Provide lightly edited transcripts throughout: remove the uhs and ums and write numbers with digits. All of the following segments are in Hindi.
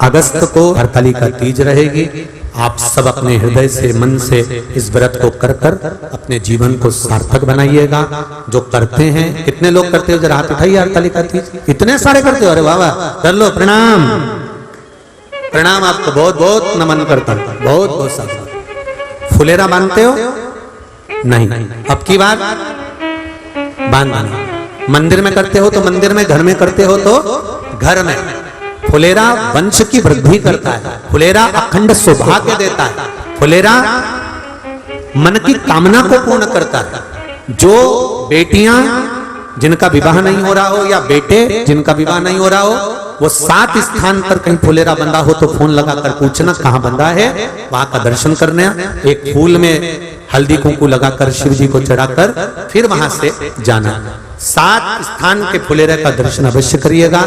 अगस्त को हरतालिका तीज रहेगी। आप सब अपने हृदय से, मन से इस व्रत को कर कर अपने जीवन को सार्थक बनाइएगा। जो करते हैं, कितने लोग करते हो जरा हाथ उठाइए। हरतालिका तीज इतने सारे करते हो, अरे वाह वाह, कर लो, प्रणाम प्रणाम, आपको बहुत बहुत नमन करता हूं, बहुत बहुत सारा। फुलेरा बांधते हो? नहीं, अब की बार बांधना। मंदिर में करते हो तो मंदिर में, घर में करते हो तो घर में। फुलेरा वंश की वृद्धि करता है, फुलेरा अखंड सौभाग्य देता है, फुलेरा मन की कामना को पूर्ण करता है। जो बेटियां जिनका विवाह नहीं हो रहा हो या बेटे जिनका विवाह नहीं हो रहा हो, वो 7 स्थान पर कहीं फुलेरा बंधा हो तो फोन लगाकर पूछना कहां बंधा है, वहां का दर्शन करना। एक फूल में हल्दी कुंकू लगाकर शिव जी को चढ़ाकर फिर वहां से जाना। 7 स्थान के फुलेरे का दर्शन अवश्य करिएगा।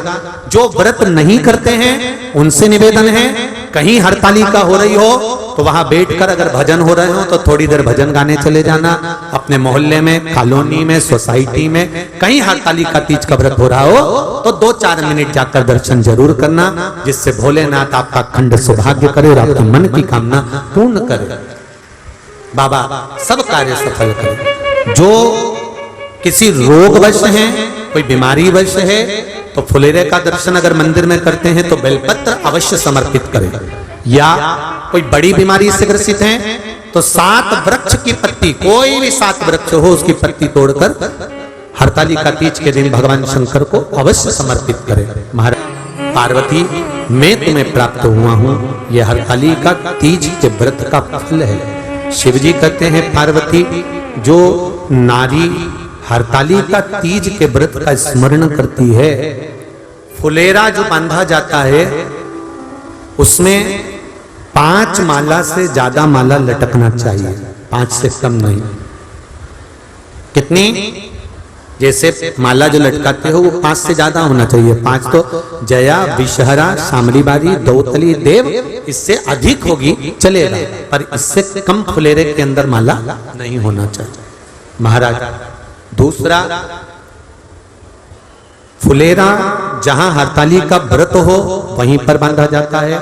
जो व्रत नहीं करते हैं उनसे निवेदन है, कहीं हरतालिका हो रही हो तो वहां बैठकर अगर भजन हो रहे हो तो थोड़ी देर भजन गाने चले जाना। अपने मोहल्ले में, कॉलोनी में, सोसाइटी में कहीं हरतालिका तीज का व्रत हो रहा हो तो 2-4 मिनट जाकर दर्शन जरूर करना, जिससे भोलेनाथ आपका अखंड सौभाग्य करे और आपके मन की कामना पूर्ण करे। बाबा सब कार्य सफल करे। जो किसी रोगवश है, कोई बीमारी वश है, तो फुलेरे का दर्शन अगर मंदिर में करते हैं तो बेलपत्र अवश्य समर्पित करें। या कोई बड़ी बीमारी से ग्रसित है तो 7 वृक्ष की पत्ती, कोई भी 7 वृक्ष हो उसकी पत्ती तोड़कर हरतालिका तीज के दिन भगवान शंकर को अवश्य समर्पित करें। महाराज पार्वती, मैं तुम्हें प्राप्त हुआ हूं, यह हरतालिका तीज के व्रत का फल है। शिव जी कहते हैं पार्वती, जो नारी हरतालिका तीज के व्रत का स्मरण करती है, फुलेरा जो बांधा जाता है उसमें 5 माला से ज्यादा माला लटकना चाहिए, 5 से कम नहीं। कितनी? जैसे माला जो लटकाते हो वो 5 से ज्यादा होना चाहिए। 5 तो जया, विषहरा, शामलीबारी, दौतली, देव, इससे अधिक होगी चलेगा, पर इससे कम फुलेरे के अंदर माला नहीं होना चाहिए महाराज। दूसरा, फुलेरा जहां हरतालिका व्रत हो वहीं पर बांधा जाता है।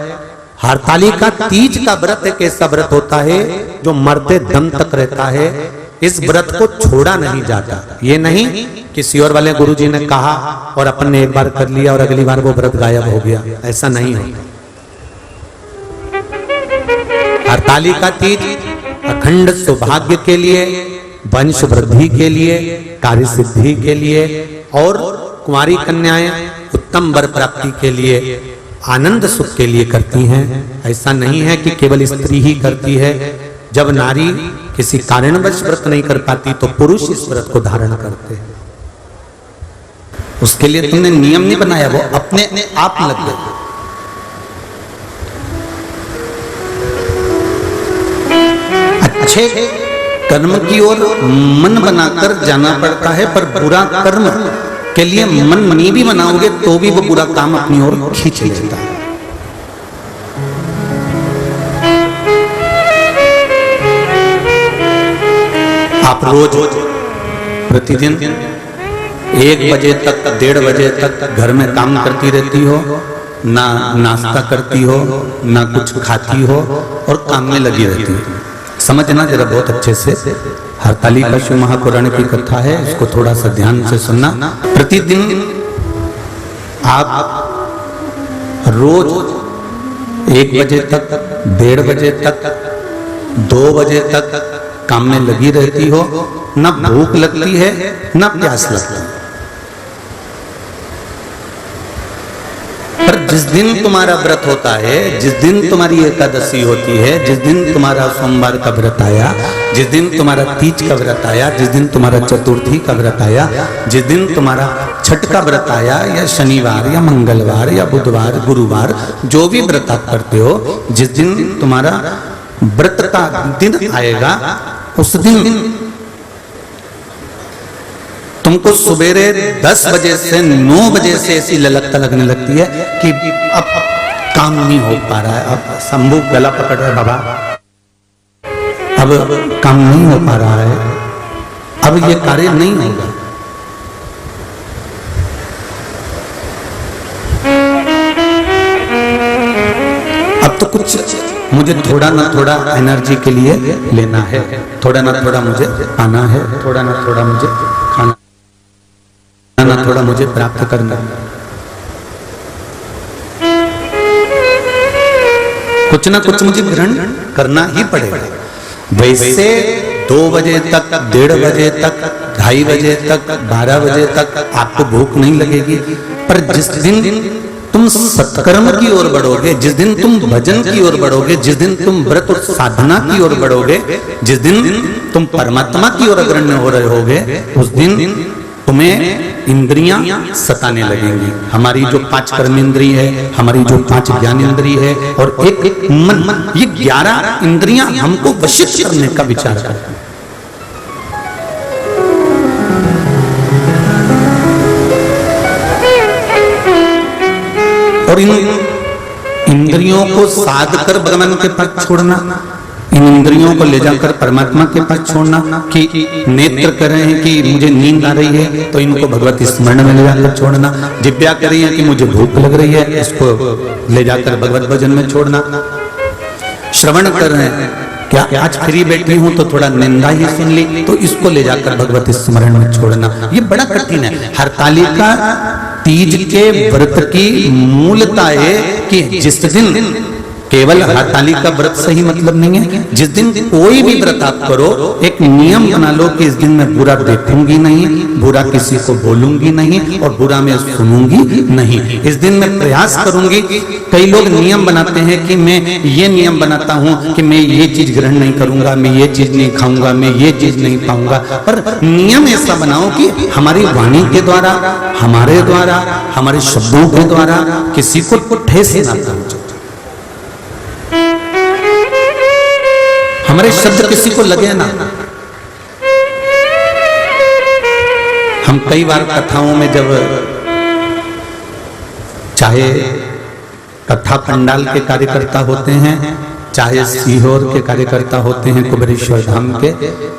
हरतालिका तीज का व्रत एक ऐसा व्रत होता है जो मरते दम तक रहता है। इस व्रत को छोड़ा नहीं जाता। ये नहीं किसी और वाले गुरुजी ने कहा और अपन ने एक बार कर लिया और अगली बार वो व्रत गायब हो गया, ऐसा नहीं होता। हरतालिका तीज अखंड सौभाग्य के लिए, वंश वृद्धि के लिए, कार्य सिद्धि के लिए और कुंवारी कन्याएं उत्तम वर प्राप्ति के लिए, आनंद सुख के लिए करती हैं। ऐसा नहीं है कि केवल स्त्री ही करती है। जब नारी किसी कारणवश व्रत नहीं कर पाती तो पुरुष इस व्रत को धारण करते हैं। उसके लिए तुमने नियम नहीं बनाया, वो अपने आप लग गए। अच्छे कर्म की ओर मन बनाकर जाना पड़ता है, पर बुरा कर्म के लिए मन नहीं भी बनाओगे तो भी वो बुरा काम अपनी ओर खींच लेता है। आप रोज प्रतिदिन 1 बजे तक, 1:30 बजे तक घर में काम करती रहती हो, ना नाश्ता करती हो, ना कुछ खाती हो और काम में लगी रहती हो। समझना जरा बहुत अच्छे से। हरतालिका शिव महापुराण की कथा है, इसको थोड़ा सा ध्यान से सुनना। प्रतिदिन आप रोज 1 बजे तक, 1:30 बजे तक, 2 बजे तक काम में लगी रहती हो, ना भूख लगती है ना प्यास लगती है। पर जिस दिन तुम्हारा व्रत होता है, जिस दिन तुम्हारी एकादशी होती है, जिस दिन तुम्हारा सोमवार का व्रत आया, जिस दिन तुम्हारा तीज का व्रत आया, जिस दिन तुम्हारा चतुर्थी का व्रत आया, जिस दिन तुम्हारा छठ का व्रत आया, या शनिवार या मंगलवार या बुधवार, गुरुवार, जो भी व्रत आप करते हो, जिस दिन तुम्हारा व्रत का दिन आएगा उस दिन तुमको सुबेरे 10 बजे से 9 बजे से ऐसी ललकता लगने लगती है कि अब काम नहीं हो पा रहा है। अब शंभू गला पकड़ रहा है, बाबा अब काम नहीं हो पा रहा है, अब ये कार्य नहीं होगा। अब तो कुछ मुझे थोड़ा ना थोड़ा एनर्जी के लिए लेना है, थोड़ा ना थोड़ा मुझे आना है, थोड़ा ना थोड़ा मुझे खाना ना थोड़ा मुझे प्राप्त करना है। कुछ ना कुछ मुझे ग्रहण करना ही पड़ेगा। वैसे 2 बजे तक, 1:30 बजे तक, 2:30 बजे तक, 12 बजे तक आपको भूख नहीं लगेगी, पर जिस दिन तुम सत्कर्म की ओर बढ़ोगे, जिस दिन तुम भजन की ओर बढ़ोगे, जिस दिन तुम व्रत और साधना की ओर बढ़ोगे, जिस दिन तुम परमात्मा की ओर अग्रण्य हो रहे होगे, उस दिन तुम्हें इंद्रियां सताने लगेंगी। हमारी जो 5 कर्मेंद्रिय है, हमारी जो 5 ज्ञानेंद्रिय है और एक मन, ये 11 इंद्रियां हमको वशित करने का विचार करती हैं। और इन इंद्रियों को साध कर भगवान के पास छोड़ना, इन इंद्रियों को ले जाकर परमात्मा के पास छोड़ना, कि नेत्र कर रहे हैं कि मुझे नींद आ रही है तो इनको भगवत स्मरण में ले जाकर छोड़ना, जिब्या कर रही है कि मुझे भूख लग रही है इसको ले जाकर भगवत भजन में छोड़ना, श्रवण कर रहे हैं क्या आज फ्री बैठी हूं तो थोड़ा निंदा ही सुन ली तो इसको ले जाकर भगवत स्मरण में छोड़ना। ये बड़ा कठिन है। हरतालिका तीज के व्रत की मूलता है कि जिस दिन केवल हरतालिका व्रत से ही मतलब नहीं है, जिस दिन कोई भी व्रत आप करो एक नियम बना लो कि इस दिन मैं बुरा देखूंगी नहीं, बुरा किसी को बोलूंगी नहीं और बुरा मैं सुनूंगी नहीं। इस दिन मैं प्रयास करूंगी। कई लोग नियम बनाते हैं कि मैं ये नियम बनाता हूं कि मैं ये चीज ग्रहण नहीं करूंगा, मैं ये चीज नहीं खाऊंगा, मैं ये चीज नहीं पाऊंगा, पर नियम ऐसा बनाओ कि हमारी वाणी के द्वारा, हमारे द्वारा, हमारे शब्दों के द्वारा किसी को ठेस ना पहुंचे, हमारे शब्द किसी को लगे ना। हम कई बार कथाओं में जब चाहे कथा पंडाल के कार्यकर्ता होते हैं, चाहे सीहोर के कार्यकर्ता होते हैं कुबेरेश्वर धाम के,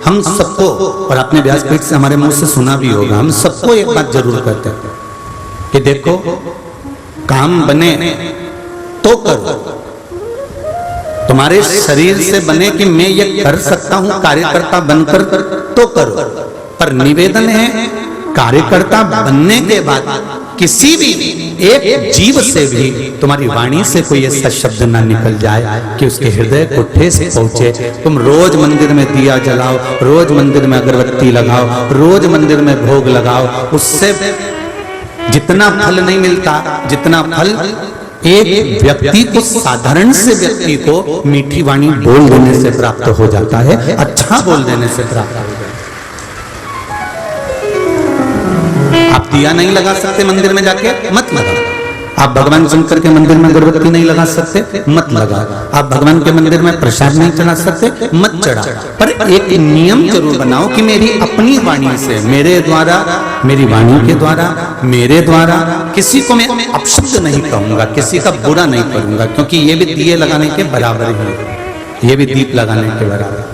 हम सबको, और आपने व्यासपीठ से हमारे मुंह से सुना भी होगा, हम सबको एक बात जरूर कहते हैं कि देखो काम बने तो करो, तुम्हारे शरीर से बने कि मैं ये कर सकता हूं कार्यकर्ता बनकर तो करो, पर निवेदन है कार्यकर्ता बनने के बाद किसी भी एक जीव से भी तुम्हारी वाणी से कोई ऐसा शब्द ना निकल जाए कि उसके हृदय को ठेस पहुंचे। तुम रोज मंदिर में दिया जलाओ, रोज मंदिर में अगरबत्ती लगाओ, रोज मंदिर में भोग लगाओ, उससे जितना फल नहीं मिलता जितना फल एक व्यक्ति को, साधारण से व्यक्ति को मीठी वाणी बोल देने से प्राप्त हो जाता है, अच्छा बोल देने से प्राप्त हो जाता है। आप दिया नहीं लगा सकते मंदिर में जाके, मत लगाओ। आप भगवान शंकर के मंदिर में अगरबत्ती नहीं लगा सकते, मत लगा। आप भगवान के मंदिर में प्रसाद नहीं चढ़ा सकते, मत चढ़ा। पर एक नियम जरूर बनाओ कि मेरी अपनी वाणी से, मेरे द्वारा, मेरी वाणी के द्वारा, मेरे द्वारा किसी को मैं अपशब्द नहीं कहूंगा, किसी का बुरा नहीं करूंगा, क्योंकि ये भी दिए लगाने के बराबर ही है, ये भी दीप लगाने के बराबर।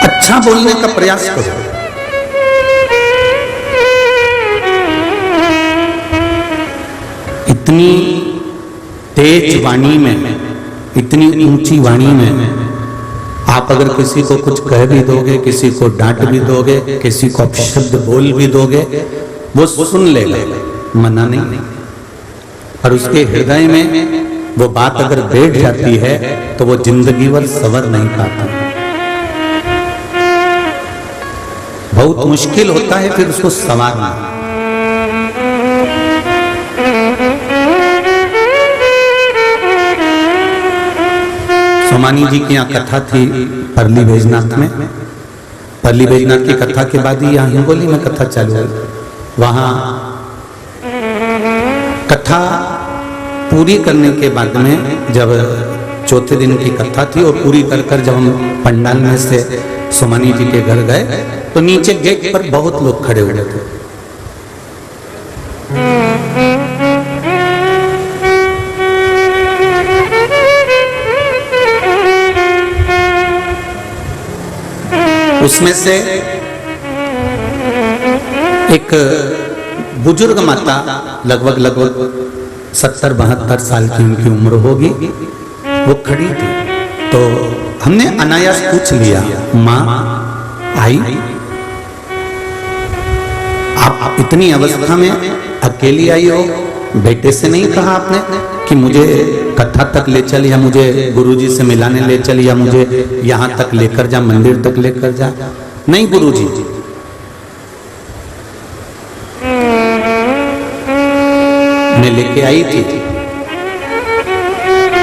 अच्छा बोलने का प्रयास करो। इतनी तेज वाणी में, इतनी ऊंची वाणी में आप अगर किसी को कुछ कह भी दोगे, किसी को डांट भी दोगे, किसी को अपशब्द बोल भी दोगे, वो सुन लेगा, मना नहीं, और उसके हृदय में वो बात अगर बैठ जाती है तो वो जिंदगी भर सवर नहीं पाता। बहुत मुश्किल होता है फिर उसको संवारना। सोमानी जी की यहाँ कथा थी परली बैजनाथ में। परली बैजनाथ की कथा के बाद ही यहाँ हिंगोली में कथा चालू हुई। वहां कथा पूरी करने के बाद में जब चौथे दिन की कथा थी और पूरी कर जब हम पंडाल में से सोमानी जी के घर गए तो नीचे गेट पर बहुत लोग खड़े हुए थे। उसमें से एक बुजुर्ग माता, लगभग 70-72 साल की उनकी उम्र होगी, वो खड़ी थी। तो हमने अनायास पूछ लिया, माँ आई, आप इतनी अवस्था में अकेली आई हो, बेटे से नहीं कहा आपने कि मुझे कथा तक ले चल, या मुझे गुरुजी से मिलाने ले चल, या मुझे यहाँ तक लेकर जा, मंदिर तक लेकर जा? नहीं गुरुजी, मैं लेके आई थी।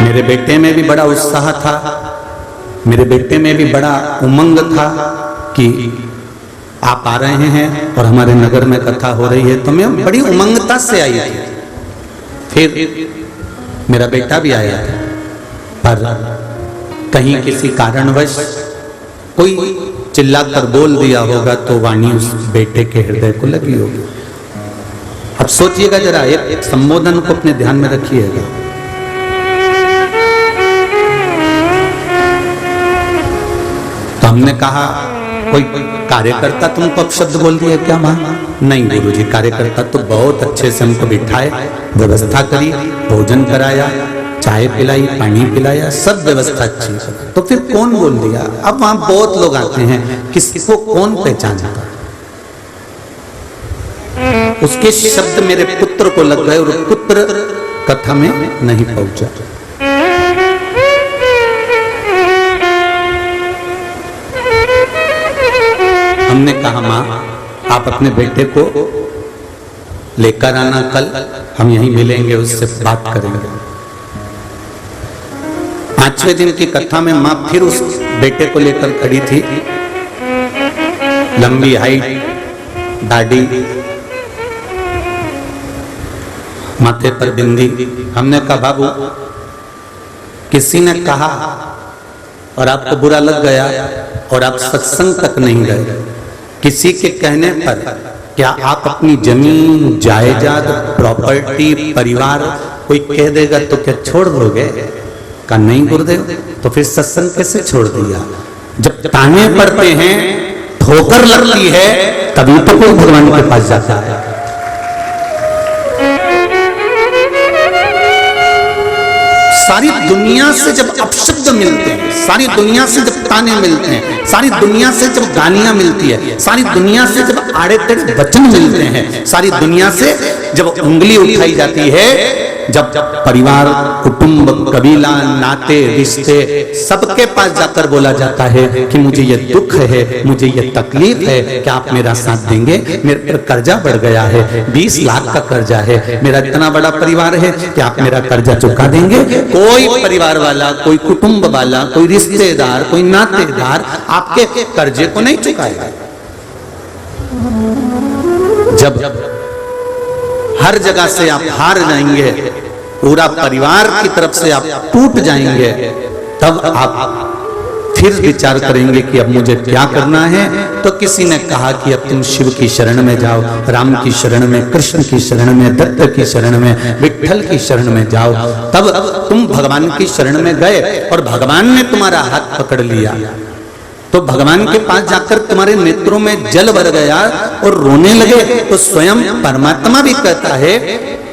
मेरे बेटे में भी बड़ा उत्साह था, मेरे बेटे में भी बड़ा उमंग था कि आप आ रहे हैं और हमारे नगर में कथा हो रही है, तो मैं बड़ी उमंगता से आई थी। फिर मेरा बेटा भी आया था, पर कहीं किसी कारणवश कोई चिल्लाकर बोल दिया होगा तो वाणी उस बेटे के हृदय को लगी होगी। अब सोचिएगा जरा, एक संबोधन को अपने ध्यान में रखिएगा। तो हमने कहा, कोई कार्यकर्ता तुमको अपशब्द बोल दिया क्या मां? नहीं गुरुजी, कार्यकर्ता तो बहुत अच्छे से हमको बिठाए, व्यवस्था करी, भोजन कराया, चाय पिलाई, पानी पिलाया, सब व्यवस्था अच्छी। तो फिर कौन बोल दिया? अब वहां बहुत लोग आते हैं, किसको कौन पहचानता? उसके शब्द मेरे पुत्र को लग गए और पुत्र कथा में नहीं पहुंचा। हमने कहा, मां आप अपने बेटे को लेकर आना, कल हम यहीं मिलेंगे, उससे बात करेंगे। 5वें दिन की कथा में मां फिर उस बेटे को लेकर खड़ी थी, लंबी हाइट, दाढ़ी, माथे पर बिंदी। हमने कहा, बाबू किसी ने कहा और आपको बुरा लग गया और आप सत्संग तक नहीं गए, किसी के कहने पर क्या आप अपनी जमीन, जायदाद, प्रॉपर्टी, परिवार कोई कह देगा तो क्या छोड़ दोगे? कहा नहीं गुरुदेव, तो फिर सत्संग कैसे छोड़ दिया? जब ताने पड़ते हैं, ठोकर लगती है, तभी तो कोई भगवान के पास जाता है। सारी दुनिया से जब अपशब्द मिलते हैं, सारी दुनिया से जब ताने मिलते हैं, सारी दुनिया से जब गालियां मिलती है, सारी दुनिया से जब आड़े तेड़े वचन मिलते हैं, सारी दुनिया से जब उंगली उठाई जाती है, जब परिवार, कुटुंब, कबीला, नाते, रिश्ते, सबके पास जाकर बोला जाता है कि मुझे ये दुख है, मुझे ये तकलीफ है, क्या आप मेरा साथ देंगे? मेरे पर कर्जा बढ़ गया है, 20 लाख का कर्जा है, मेरा इतना बड़ा परिवार है, क्या आप मेरा कर्जा चुका देंगे? कोई परिवार वाला, कोई कुटुंब वाला, कोई रिश्तेदार, कोई नातेदार आपके कर्जे को नहीं चुकाएगा। जब हर जगह से आप हार जाएंगे, पूरा परिवार की तरफ से आप टूट जाएंगे, तब आप फिर विचार करेंगे कि अब मुझे क्या करना है। तो किसी ने कहा कि अब तुम शिव की शरण में जाओ, राम की शरण में, कृष्ण की शरण में, दत्त की शरण में, विठ्ठल की शरण में जाओ। तब तुम भगवान की शरण में गए और भगवान ने तुम्हारा हाथ पकड़ लिया, तो भगवान के पास जाकर तुम्हारे नेत्रों में जल भर गया और रोने लगे। तो स्वयं परमात्मा भी कहता है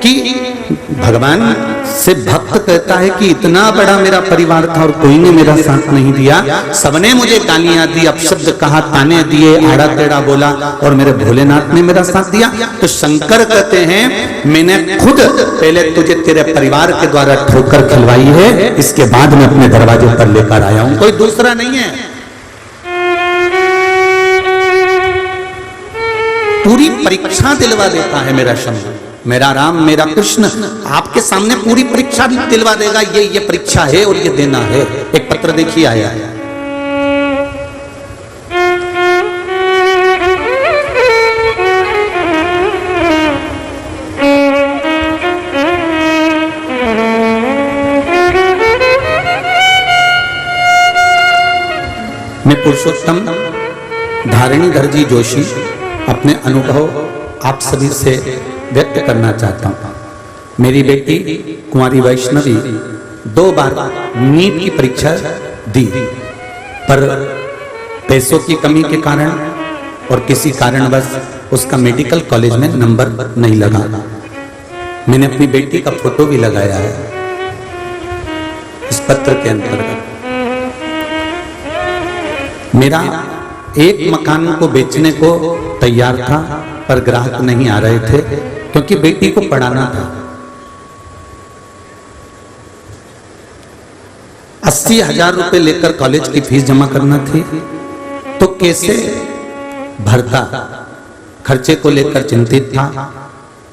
कि भगवान से भक्त कहता है कि इतना बड़ा मेरा परिवार था और कोई ने मेरा साथ नहीं दिया, सबने मुझे गालियां दी, अपशब्द कहा, ताने दिए, आड़ा टेढ़ा बोला, और मेरे भोलेनाथ ने मेरा साथ दिया। तो शंकर कहते हैं, मैंने खुद पहले तुझे तेरे परिवार के द्वारा ठोकर खिलवाई है, इसके बाद मैं अपने दरवाजे पर लेकर आया हूं, कोई दूसरा नहीं है। पूरी परीक्षा दिलवा देता है मेरा शंकर, मेरा राम, मेरा कृष्ण आपके सामने पूरी परीक्षा दिलवा देगा, ये परीक्षा है और ये देना है। एक पत्र देखिए आया है, मैं पुरुषोत्तम धारणीधर जी जोशी अपने अनुभव आप सभी से व्यक्त करना चाहता हूं। मेरी बेटी कुंवारी वैष्णवी 2 बार नीट की परीक्षा दी, पर पैसों की कमी के कारण और किसी कारणवश उसका मेडिकल कॉलेज में नंबर नहीं लगा। मैंने अपनी बेटी का फोटो भी लगाया है इस पत्र के अंतर्गत। मेरा एक मकान को बेचने को तैयार था, पर ग्राहक नहीं आ रहे थे क्योंकि बेटी को पढ़ाना था। 80,000 रुपए लेकर कॉलेज की फीस जमा करना थी, तो कैसे भरता, खर्चे को लेकर चिंतित था।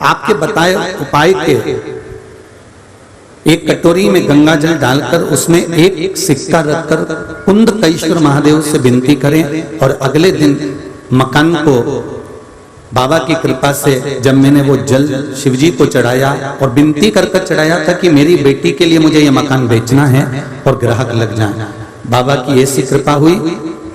आपके बताए उपाय के एक कटोरी में गंगा जल डालकर उसमें एक सिक्का रखकर कुंदकेश्वर महादेव से विनती करें, और अगले दिन मकान को बाबा की कृपा से जब मैंने वो जल शिवजी को चढ़ाया और विनती कर कर चढ़ाया था कि मेरी बेटी के लिए मुझे ये मकान बेचना है और ग्राहक लग जाए, बाबा की ऐसी कृपा हुई,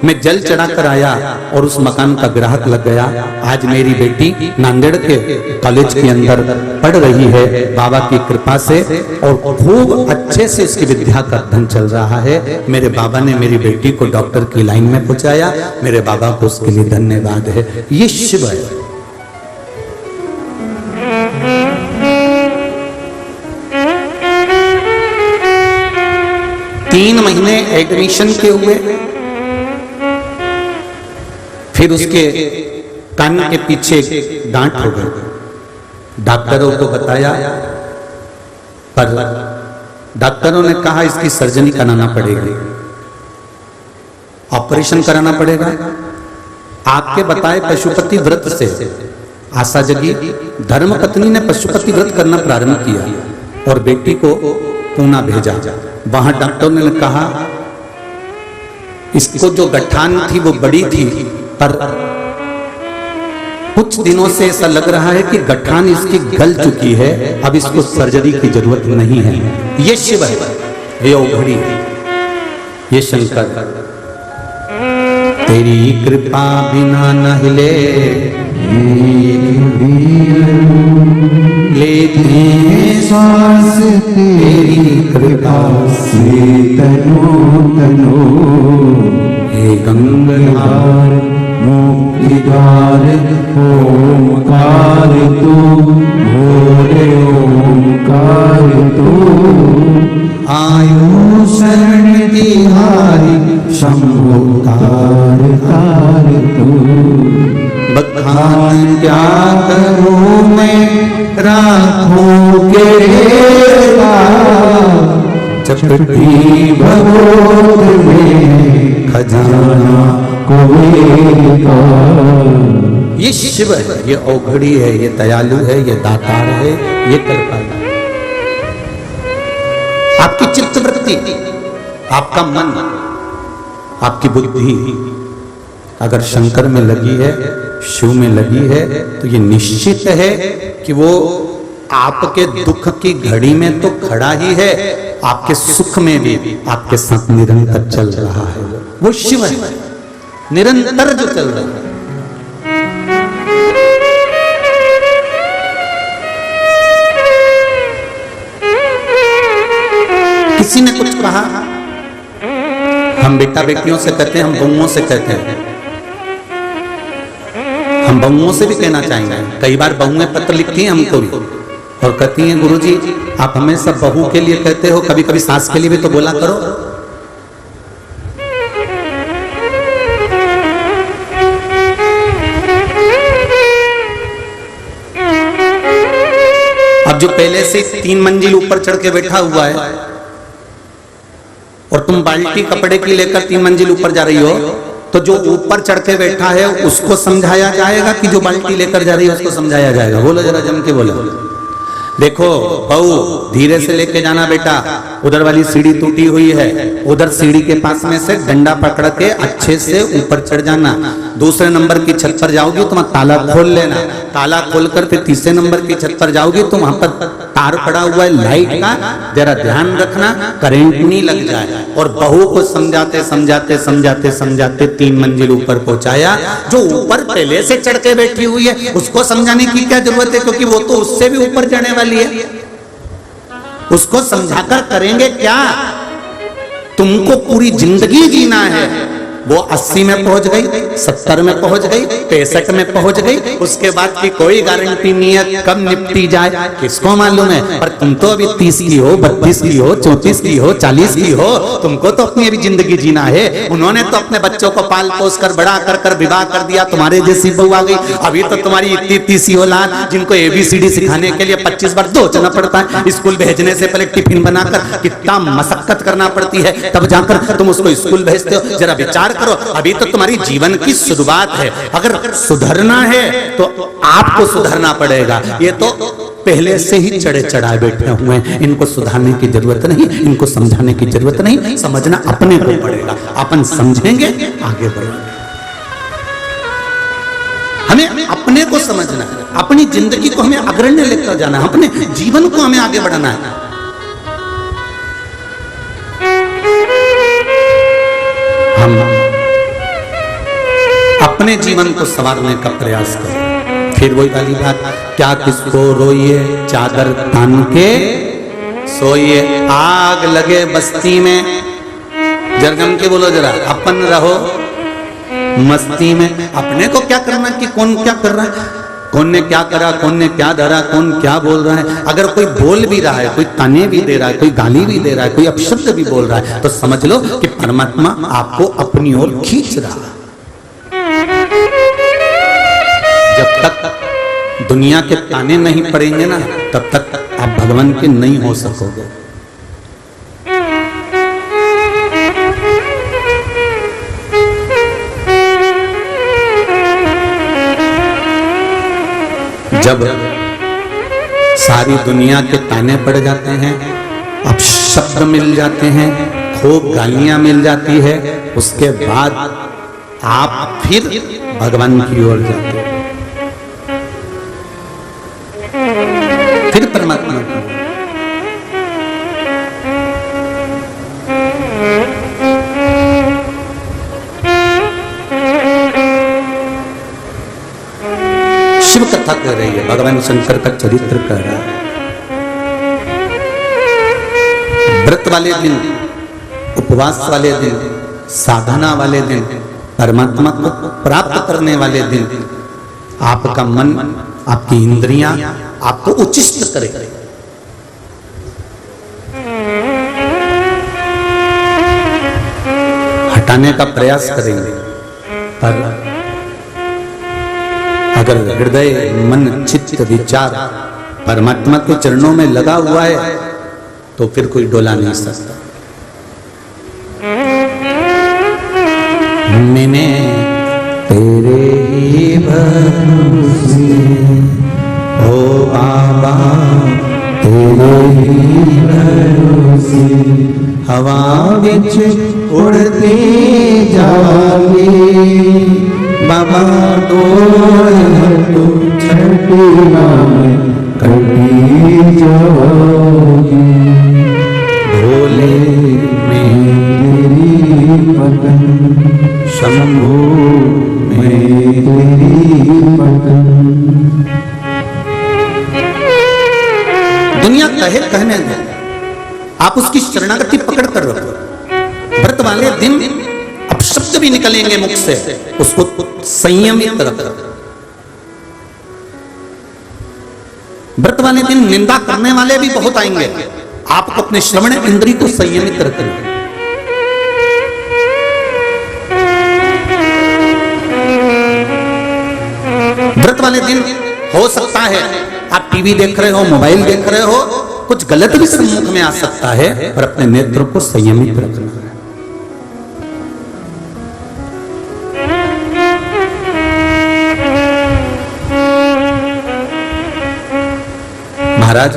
मैं जल चढ़ाकर आया और उस मकान का ग्राहक लग गया। आज मेरी बेटी नांदेड़ के कॉलेज के अंदर पढ़ रही है बाबा की कृपा से, और खूब अच्छे से उसकी विद्या का धन चल रहा है। मेरे बाबा ने मेरी बेटी को डॉक्टर की लाइन में पहुंचाया, मेरे बाबा को उसके लिए धन्यवाद है। ये शिव है। तीन महीने एडमिशन के हुए, फिर उसके कान के पीछे गांठ हो गई। डॉक्टरों को बताया, पर डॉक्टरों ने कहा इसकी सर्जरी कराना पड़ेगी, ऑपरेशन कराना पड़ेगा। आपके बताए पशुपति व्रत से आशा जगी, धर्मपत्नी ने पशुपति व्रत करना प्रारंभ किया और बेटी को पूना भेजा। वहां डॉक्टर ने कहा इसको जो गठान थी वो बड़ी थी, पर कुछ दिनों से ऐसा लग रहा है कि गठान इसकी गल चुकी है, अब इसको सर्जरी की जरूरत नहीं है। ये शिव है, ये औघड़ी, ये शंकर। तेरी कृपा बिना न हिले लेते सांस, तेरी कृपा से तनो तनो, हे गंगाधार मुक्तिदार ओमकार तू, भोले ओमकार तू, आयु शरण तिहारी शंभो तार तार तू। बखान क्या करूं मैं राखों के चपटी भगोद में खजाना कोई का। ये शिव है, ये औघड़ी है, ये दयालु है, ये दातार है, ये कृपालु। आपकी चित्तवृत्ति, आपका मन, आपकी बुद्धि अगर शंकर में लगी है, शिव में लगी है, तो ये निश्चित है कि वो आपके दुख की घड़ी में तो खड़ा ही है, आपके सुख में भी आपके साथ निरंतर चल रहा है। वो शिव है, निरंतर जो चल रहा है। किसी ने कुछ कहा, हम बेटा बेटियों से कहते हैं, हम बहुओं से कहते हैं, हम बहुओं से भी कहना चाहेंगे। कई बार बहुएं पत्र लिखती हैं हमको भी और कहती हैं गुरुजी आप हमेशा बहू के लिए कहते हो, कभी कभी सास के लिए भी तो बोला करो। अब जो पहले से 3 मंजिल ऊपर चढ़ के बैठा हुआ है और तुम बाल्टी कपड़े की लेकर 3 मंजिल ऊपर जा रही हो, तो जो ऊपर चढ़ के बैठा है उसको समझाया जाएगा कि जो बाल्टी लेकर जा रही है उसको समझाया जाएगा? बोलो जरा जम के बोलो। देखो बहू धीरे से लेके जाना बेटा, उधर वाली सीढ़ी टूटी हुई है, उधर सीढ़ी के पास में से डंडा पकड़ के अच्छे से ऊपर चढ़ जाना। दूसरे नंबर की छत पर जाओगी तो वहां ताला खोल लेना, ताला खोलकर फिर तीसरे नंबर की छत पर जाओगी तो वहां पर तार पड़ा हुआ है लाइट का, जरा ध्यान रखना करंट नहीं लग जाए। और बहू को समझाते समझाते समझाते समझाते 3 मंजिल ऊपर पहुंचाया। जो ऊपर पहले से चढ़ के बैठी हुई है उसको समझाने की क्या जरूरत है, क्योंकि वो तो उससे भी ऊपर जाने वाली है। उसको समझाकर करेंगे क्या? तुमको पूरी जिंदगी जीना है, वो 80 में पहुंच गई, 70 में पहुंच गई, 65 में पहुंच गई, उसके बाद की कोई गारंटी नहीं है कब निपटी जाए, किसको मालूम है। पर तुम तो अभी 30 की हो, 32 की हो, 34 की हो, 40 की हो, तुमको तो अपनी अभी जिंदगी जीना है। उन्होंने तो अपने बच्चों को पाल पोस कर बड़ा कर विवाह कर दिया, तुम्हारे जैसी बहू आ गई। अभी तो तुम्हारी इतनी सी औलाद जिनको ABCD सिखाने के लिए 25 बार सोचना पड़ता है, स्कूल भेजने से पहले टिफिन बनाकर कितना मशक्कत करना पड़ती है, तब जाकर तुम उसको स्कूल भेजते हो। जरा विचार करो, अभी तो तुम्हारी जीवन की शुरुआत है। अगर सुधरना है तो आपको सुधरना पड़ेगा। ये तो पहले से ही चढ़े चढ़ाए बैठे हुए हैं, इनको सुधारने की जरूरत नहीं, इनको समझाने की जरूरत नहीं, समझना अपने को पड़ेगा। अपन समझेंगे आगे बढ़ेंगे। हमें अपने को समझना है, अपनी जिंदगी को हमें अग्रण्य लेकर जाना है, अपने जीवन को हमें आगे बढ़ाना है। हम अपने जीवन को संवारने का प्रयास करें। फिर वही वाली बात, क्या किसको रोइए चादर तान के सोइए, आग लगे बस्ती में जरगम के बोलो जरा, अपन रहो मस्ती में। अपने को क्या करना कि कौन क्या कर रहा है, कौन ने क्या करा, कौन ने क्या धरा, कौन क्या बोल रहा है। अगर कोई बोल भी रहा है, कोई ताने भी दे रहा है, कोई गाली भी दे रहा है, कोई अपशब्द भी बोल रहा है, तो समझ लो कि परमात्मा आपको अपनी ओर खींच रहा है। जब तक दुनिया के ताने नहीं पड़ेंगे ना, तब तक आप भगवान के नहीं हो सकोगे। जब सारी दुनिया के ताने पड़ जाते हैं, अपशब्द मिल जाते हैं, खूब गालियां मिल जाती है, उसके बाद आप फिर भगवान की ओर जाते हैं, फिर परमात्मा की। शिव कथा कर रही है, भगवान शंकर का चरित्र कर रहा है। व्रत वाले दिन, उपवास वाले दिन, साधना वाले दिन, परमात्मा को प्राप्त करने वाले दिन, आपका मन, आपकी इंद्रियां आपको उच्चिष्ट करे, हटाने का प्रयास करेंगे। पर अगर हृदय, मन, चित्त, विचार परमात्मा के चरणों में लगा हुआ है तो फिर कोई डोला नहीं सकता। मैंने तेरे ही भरोसे ओ बाबा, तेरे ही भरोसे हवा विच उड़ते जागे बाबा, डोल तो छठना में कटी जाओगी, भोले मेरी पतन, शंभू मेरी पतन। दुनिया कहे कहने दे, आप उसकी शरणागति पकड़ कर रखो। व्रत वाले दिन अपशब्द भी निकलेंगे मुख से, उसको संयमित रखो। व्रत वाले दिन निंदा करने वाले भी बहुत आएंगे, आपको अपने श्रवण इंद्रिय को संयमित रखना। व्रत वाले दिन हो सकता है आप टीवी देख रहे हो, मोबाइल देख रहे हो, कुछ गलत भी सम्मुख में आ सकता है, पर अपने नेत्र को संयमित रखना है। महाराज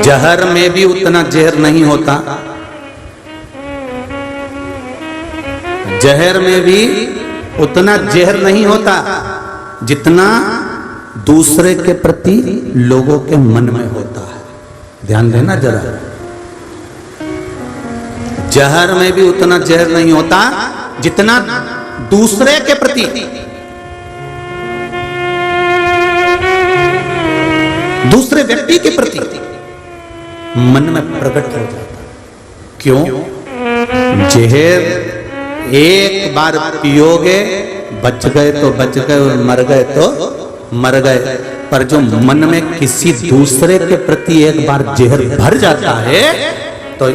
जहर में भी उतना जहर नहीं होता, जहर में भी उतना जहर नहीं होता जितना दूसरे के प्रति लोगों के मन में होता है। ध्यान देना जरा, जहर में भी उतना जहर नहीं होता जितना दूसरे के प्रति, दूसरे व्यक्ति के प्रति मन में प्रकट हो जाता। क्यों? जहर एक बार पियोगे, बच गए तो बच गए और मर गए तो मर गए, पर जो मन में किसी दूसरे के प्रति एक बार जहर भर जाता है तो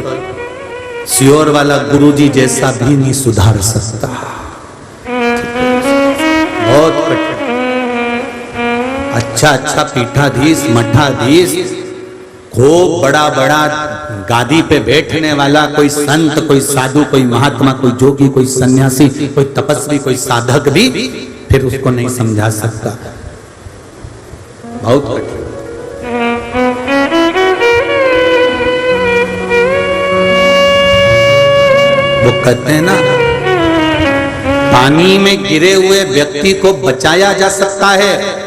सियोर वाला गुरुजी जैसा भी नहीं सुधार सकता। बहुत अच्छा अच्छा पीठाधीश मठाधीश खूब बड़ा बड़ा गादी पे बैठने वाला कोई संत, कोई साधु, कोई महात्मा, कोई जोगी, कोई सन्यासी, कोई तपस्वी, कोई साधक भी फिर उसको नहीं समझा सकता। बहुत कठिन। वो कहते हैं ना, पानी में गिरे हुए व्यक्ति को बचाया जा सकता है,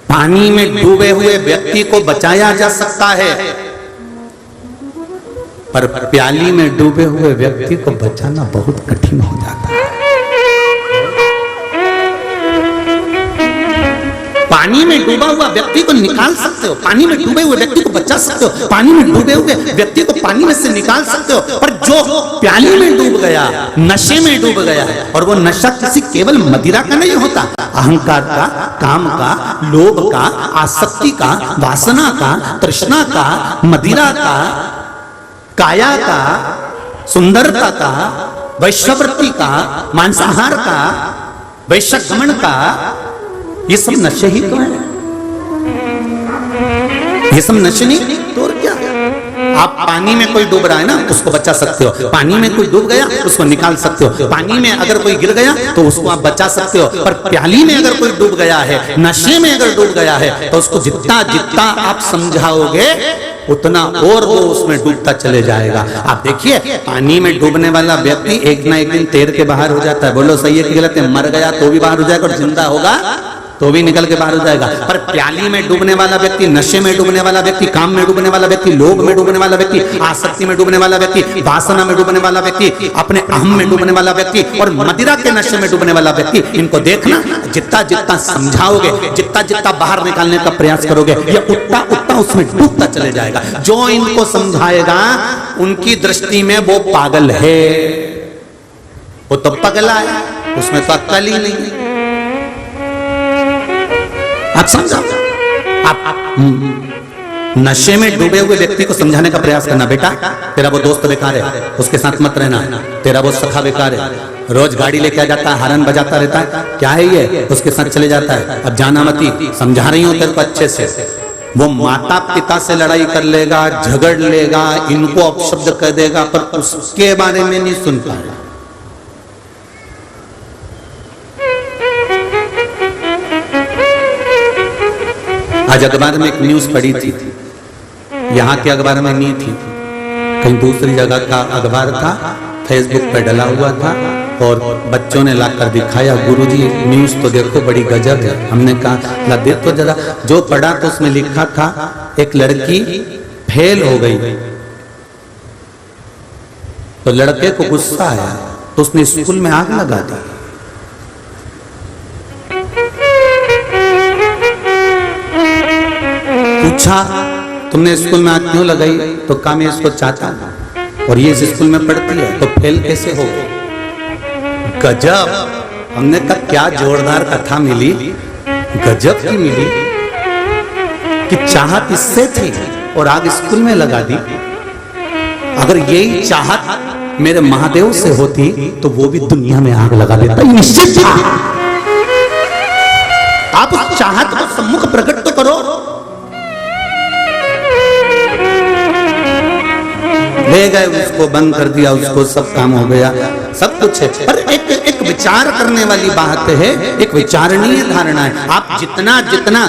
पानी में डूबे हुए व्यक्ति को बचाया जा सकता है, पर प्याली में डूबे हुए व्यक्ति को बचाना बहुत कठिन हो जाता है। पानी में डूबा हुआ व्यक्ति को निकाल सकते हो, पानी में डूबे हुए व्यक्ति को बचा सकते हो, पानी में डूबे हुए व्यक्ति को पानी में से निकाल सकते हो, पर जो प्याली में डूब गया, नशे में डूब गया, और वो नशा किसी केवल मदिरा का नहीं होता, अहंकार का, काम का, लोभ का, आसक्ति का, वासना का, तृष्णा का, मदिरा का, काया का, सुंदरता का, वैश्यवृत्ति का, मांसाहार का, वैश्यगमन का, ये सब नशे ही तो है। ये सब नशे नहीं तो और क्या? आप पानी में कोई डूब रहा है ना, उसको बचा सकते हो, पानी में कोई डूब गया उसको निकाल सकते हो, पानी में अगर कोई गिर गया तो उसको आप बचा सकते हो, पर प्याली में अगर कोई डूब गया है, नशे में अगर डूब गया है, तो उसको जितना जितना आप समझाओगे उतना और वो उसमें डूबता चले जाएगा। आप देखिए, पानी में डूबने वाला व्यक्ति एक ना एक दिन तैर के बाहर हो जाता है। बोलो सही है कि गलत है? मर गया तो भी बाहर हो जाएगा और जिंदा होगा तो भी निकल के बाहर हो जाएगा। पर प्याली में डूबने वाला व्यक्ति, नशे में डूबने वाला व्यक्ति, काम में डूबने वाला व्यक्ति, लोभ में डूबने वाला व्यक्ति, आसक्ति में डूबने वाला व्यक्ति, वासना में डूबने वाला व्यक्ति, अपने अहम में डूबने वाला व्यक्ति और मदिरा के नशे में डूबने वाला व्यक्ति, इनको देखना, जितना जितना समझाओगे, जितना जितना बाहर निकालने का प्रयास करोगे, ये उतना उतना उसमें डूबता चले जाएगा। जो इनको समझाएगा उनकी दृष्टि में वो पागल है, वो तो पगला है, उसमें तो अक्ल ही नहीं है। आप समझो, आप नशे में डूबे हुए व्यक्ति को समझाने का प्रयास करना, बेटा तेरा वो दोस्त बेकार है, उसके साथ मत रहना, तेरा वो सखा बेकार है, रोज गाड़ी लेके आ जाता है, हॉर्न बजाता रहता है, क्या है ये, उसके साथ चले जाता है, अब जाना मती, समझा रही हूं तेरे को अच्छे से। वो माता पिता से लड़ाई कर लेगा, झगड़ लेगा, इनको अपशब्द कर देगा, पर उसके बारे में नहीं सुन पाएगा। आज अखबार में एक न्यूज पढ़ी थी, यहाँ के अखबार में नहीं थी, कहीं दूसरी जगह का अखबार था, फेसबुक पे डला हुआ था और बच्चों ने लाकर दिखाया, गुरुजी न्यूज तो देखो बड़ी गजब है। हमने कहा ला देख तो जरा। जो पढ़ा तो उसमें लिखा था एक लड़की फेल हो गई, तो लड़के को गुस्सा आया तो उसने स्कूल में आग लगा दी। पूछा तुमने स्कूल में आग क्यों लगाई? तो कहा मैं इसको चाहता हूं और ये इस स्कूल में पढ़ती है, तो फेल कैसे हो? गजब। हमने कहा क्या जोरदार कथा मिली, गजब की मिली कि चाहत इससे थी और आग स्कूल में लगा दी। अगर यही चाहत मेरे महादेव से होती तो वो भी दुनिया में आग लगा देता, निश्चित था। आप उस चाहत को सम्मुख प्रकट तो करो। ले गए उसको, बंद कर दिया उसको, सब काम हो गया, सब कुछ है, पर एक विचार करने वाली बात है, एक विचारणीय धारणा है। आप जितना जितना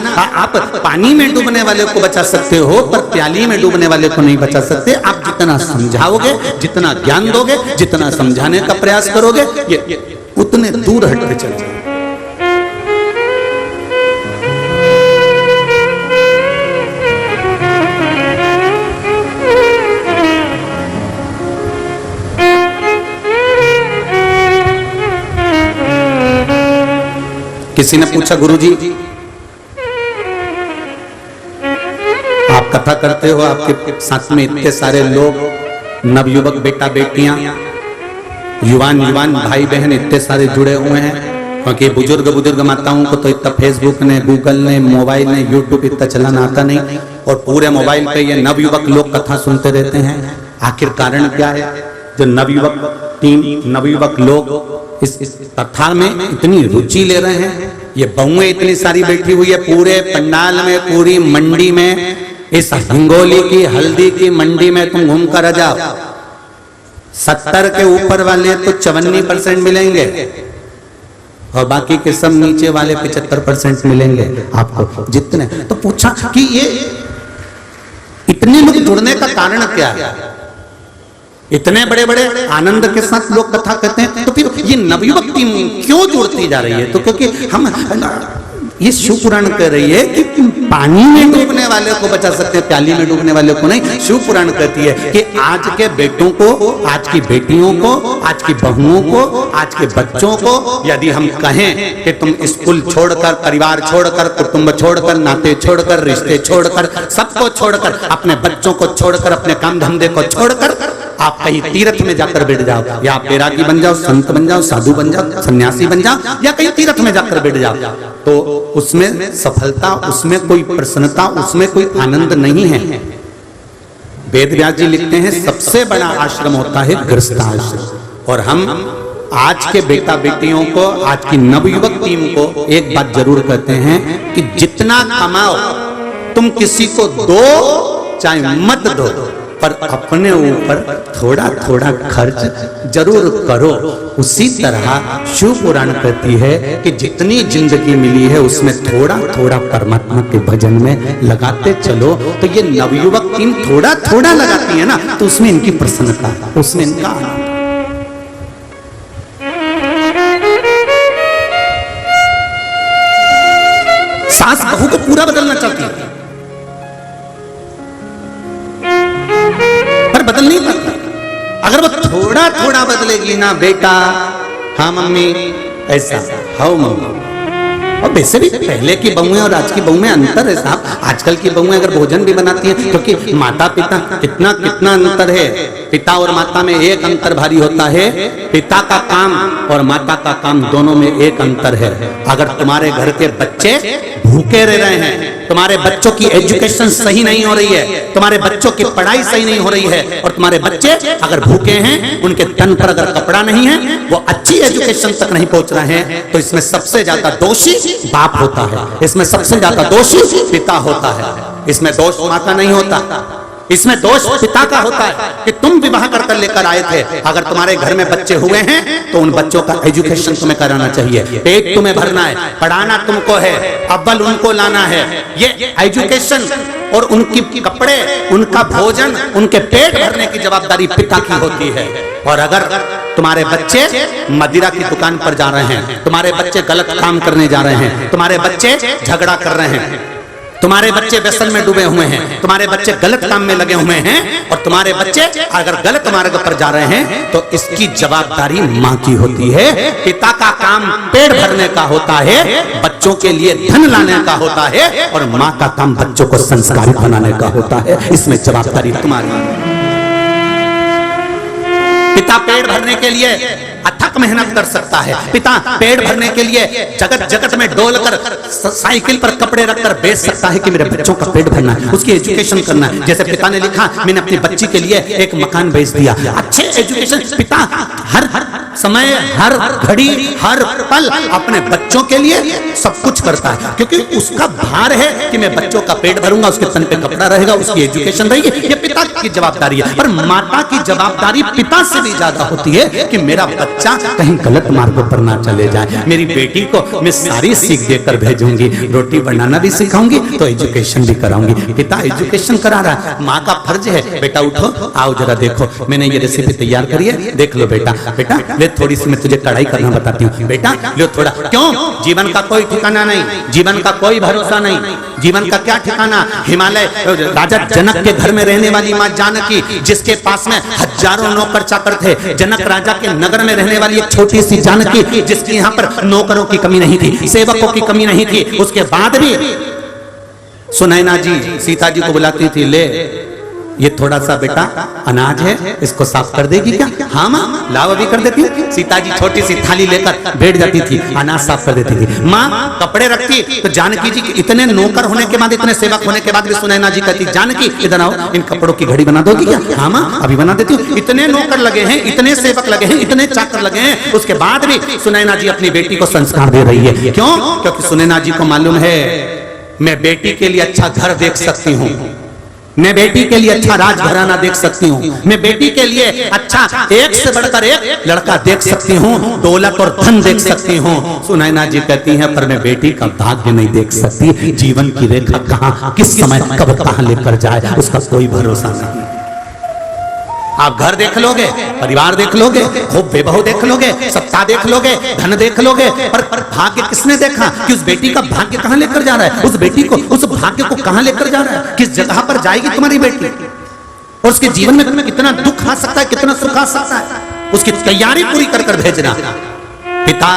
आप पानी में डूबने वाले को बचा सकते हो, पर प्याली में डूबने वाले को नहीं बचा सकते। आप जितना समझाओगे, जितना ज्ञान दोगे, जितना समझाने का प्रयास करोगे, ये उतने दूर हटते चल जाओगे। किसी ने पूछा गुरुजी कथा करते हो, आपके साथ में इतने सारे लोग, नवयुवक बेटा बेटियां, युवान भाई बहन इतने सारे जुड़े हुए हैं, क्योंकि बुजुर्ग माताओं को तो इतना फेसबुक ने, गूगल ने, मोबाइल ने, यूट्यूब इतना चलाना आता नहीं, और पूरे मोबाइल पे ये नवयुवक लोग कथा सुनते रहते हैं। आखिर कारण क्या है? जो नवयुवक लोग इस कथा में इतनी रुचि ले रहे हैं। ये बहुएं इतनी सारी बैठी हुई है पूरे पंडाल में, पूरी मंडी में, इस हिंगोली की हल्दी की मंडी में तुम घूम कर आ जाओ, 70 के ऊपर वाले तो 54% मिलेंगे और बाकी के सब नीचे वाले 75% मिलेंगे आपको जितने। तो पूछा कि ये इतने लोग जुड़ने का कारण क्या है? इतने बड़े बड़े आनंद के साथ लोग कथा कहते हैं, तो फिर ये नवयुवक टीम क्यों जुड़ती जा रही है? तो क्योंकि हम ये शिव पुराण कह रही है कि पानी में डूबने वाले को बचा सकते हैं, प्याली में डूबने वाले को नहीं। शिव पुराण कहती है कि आज के बेटों को, आज की बेटियों को, आज की बहुओं को, आज के बच्चों को यदि हम कहें कि तुम स्कूल छोड़कर, परिवार छोड़कर, कुटुंब छोड़कर, नाते छोड़कर, रिश्ते छोड़कर, सबको छोड़कर, अपने बच्चों को छोड़कर, अपने काम धंधे को छोड़कर आप कहीं तीर्थ में जाकर बैठ जाओ, या आप बैरागी बन जाओ, संत बन जाओ, साधु बन जाओ, सन्यासी बन जाओ, या कहीं तीर्थ में जाकर बैठ जाओ, तो उसमें सफलता, उसमें कोई प्रसन्नता, उसमें कोई आनंद नहीं है। वेद व्यास जी लिखते हैं सबसे बड़ा आश्रम होता है गृहस्थ आश्रम। और हम आज के बेटा बेटियों को, आज की नवयुवक टीम को एक बात जरूर कहते हैं कि जितना कमाओ तुम किसी को दो चाहे मत दो, पर अपने ऊपर थोड़ा थोड़ा खर्च जरूर करो। उसी तरह शिव पुराण कहती है कि जितनी जिंदगी मिली है उसमें थोड़ा थोड़ा परमात्मा के भजन में लगाते चलो। तो ये नवयुवक टीम थोड़ा थोड़ा लगाती है ना, तो उसमें इनकी प्रसन्नता, उसमें इनका आनंद। सास बहू को पूरा बदलना चाहती है पर बदल नहीं पाती। अगर वो थोड़ा थोड़ा बदलेगी ना, बेटा हाँ मम्मी ऐसा, हाँ मम्मी। और वैसे भी पहले की बहुएं और आज की बहुएं में अंतर है साहब। आजकल की बहुएं अगर भोजन भी बनाती हैं, क्योंकि माता पिता कितना कितना अंतर है। पिता और माता में एक अंतर भारी होता है, पिता का काम और माता का काम दोनों में एक अंतर है। अगर तुम्हारे घर के बच्चे भूखे रह रहे हैं, तुम्हारे बच्चों की एजुकेशन सही नहीं हो रही है, तुम्हारे बच्चों की पढ़ाई सही नहीं हो रही है, और तुम्हारे बच्चे अगर भूखे हैं, उनके तन पर अगर कपड़ा नहीं है, वो अच्छी एजुकेशन तक नहीं पहुंच रहे हैं, तो इसमें सबसे ज्यादा दोषी बाप होता है, इसमें सबसे ज्यादा दोषी पिता होता है। इसमें दोष माता नहीं होता, इसमें दोष पिता का होता है कि तुम विवाह कर लेकर आए थे। अगर तुम्हारे घर में बच्चे हुए हैं तो उन बच्चों का एजुकेशन तुम्हें कराना चाहिए, पेट तुम्हें भरना है, पढ़ाना तुमको है, अव्वल उनको लाना है। ये एजुकेशन और उनकी कपड़े, उनका भोजन, उनके पेट भरने की जवाबदारी पिता की होती है। और अगर तुम्हारे बच्चे मदिरा की दुकान पर जा रहे हैं, तुम्हारे बच्चे गलत काम करने जा रहे हैं, तुम्हारे बच्चे झगड़ा कर रहे हैं, तुम्हारे बच्चे व्यसन में डूबे हुए हैं, तुम्हारे बच्चे गलत काम में लगे हुए हैं, और तुम्हारे बच्चे अगर गलत मार्ग पर जा रहे हैं, तो इसकी जवाबदारी माँ की होती है। पिता का काम पेट भरने का होता है, बच्चों के लिए धन लाने का होता है, और माँ का काम बच्चों को संस्कारी बनाने का होता है। इसमें जवाबदारी तुम्हारी। पिता पेट भरने के लिए अथक मेहनत कर सकता है, पिता पेट भरने के लिए जगत जगत में डोलकर साइकिल पर कपड़े रखकर बेच सकता है कि मेरे बच्चों का पेट भरना है, उसकी एजुकेशन करना है। जैसे पिता ने लिखा, मैंने अपनी बच्ची के लिए एक मकान बेच दिया। अच्छे एजुकेशन पिता हर समय, हर घड़ी, हर पल अपने बच्चों के लिए सब कुछ करता है, क्योंकि उसका भार है कि मैं बच्चों का पेट भरूंगा, उसके तन पे कपड़ा रहेगा, उसकी एजुकेशन रहेगी। ये पिता की जवाबदारी है। पर माता की जवाबदारी पिता से भी ज्यादा होती है कि मेरा बच्चा कहीं गलत मार्ग पर ना चले जाए। मेरी बेटी को मैं सारी सीख देकर भेजूंगी, रोटी बनाना भी सिखाऊंगी तो एजुकेशन भी कराऊंगी। पिता एजुकेशन करा रहा है, माँ का फर्ज है, बेटा उठो, आओ जरा देखो, मैंने ये रेसिपी तैयार करी है, देख लो बेटा। बेटा ले थोड़ी सी मैं तुझे कढ़ाई करना बताती हूँ, बेटा लो थोड़ा। क्यों? जीवन का कोई ठिकाना नहीं, जीवन का कोई भरोसा नहीं, जीवन का क्या ठिकाना। हिमालय राजा जनक के घर में रहने वाली माँ जानकी, जिसके पास में हजारों नौकर चाकर थे, जनक राजा के नगर में रहने वाली एक छोटी सी जानकी, जिसकी यहाँ पर नौकरों की कमी नहीं थी, सेवकों की कमी नहीं थी, उसके बाद भी सुनैना जी सीता जी को बुलाती थी, ले ये थोड़ा सा बेटा अनाज है, इसको साफ कर देगी क्या? हाँ माँ लाओ अभी कर देती हूँ। सीता जी छोटी सी थाली लेकर बैठ जाती थी, अनाज साफ कर देती थी। माँ कपड़े रखती तो जानकी जी इतने नौकर होने के बाद, इतने सेवक होने के बाद भी सुनैना जी कहती, जानकी इधर आओ, इन कपड़ों की घड़ी बना दोगी क्या? हाँ माँ अभी बना देती हूँ। इतने नौकर लगे हैं, इतने सेवक लगे हैं, इतने चाकर लगे हैं, उसके बाद भी सुनैना जी अपनी बेटी को संस्कार दे रही है। क्यों? क्योंकि सुनैना जी को मालूम है मैं बेटी के लिए अच्छा घर देख सकती हूँ, मैं बेटी के लिए अच्छा राजघराना देख सकती हूँ, मैं बेटी के लिए अच्छा एक से बढ़कर एक लड़का देख सकती हूँ, दौलत और धन देख सकती हूँ। सुनैना जी कहती हैं पर मैं बेटी का भाग्य नहीं देख सकती, जीवन की रेखा कहाँ किस समय कब कहाँ लेकर जाए उसका कोई भरोसा नहीं। आप घर देख लोगे, परिवार देख लोगे, खूब वैभव देख लोगे, सत्ता देख लोगे, धन देख लोगे, पर भाग्य किसने देखा कि उस बेटी का भाग्य कहां लेकर जा रहा है? उस बेटी को, उस भाग्य को कहां लेकर जा रहा है? किस जगह पर जाएगी तुम्हारी बेटी? और उसके जीवन में तुम्हें कितना दुख आ सकता है, कितना सुख आ सकता है, उसकी तैयारी पूरी कर कर भेजना। पिता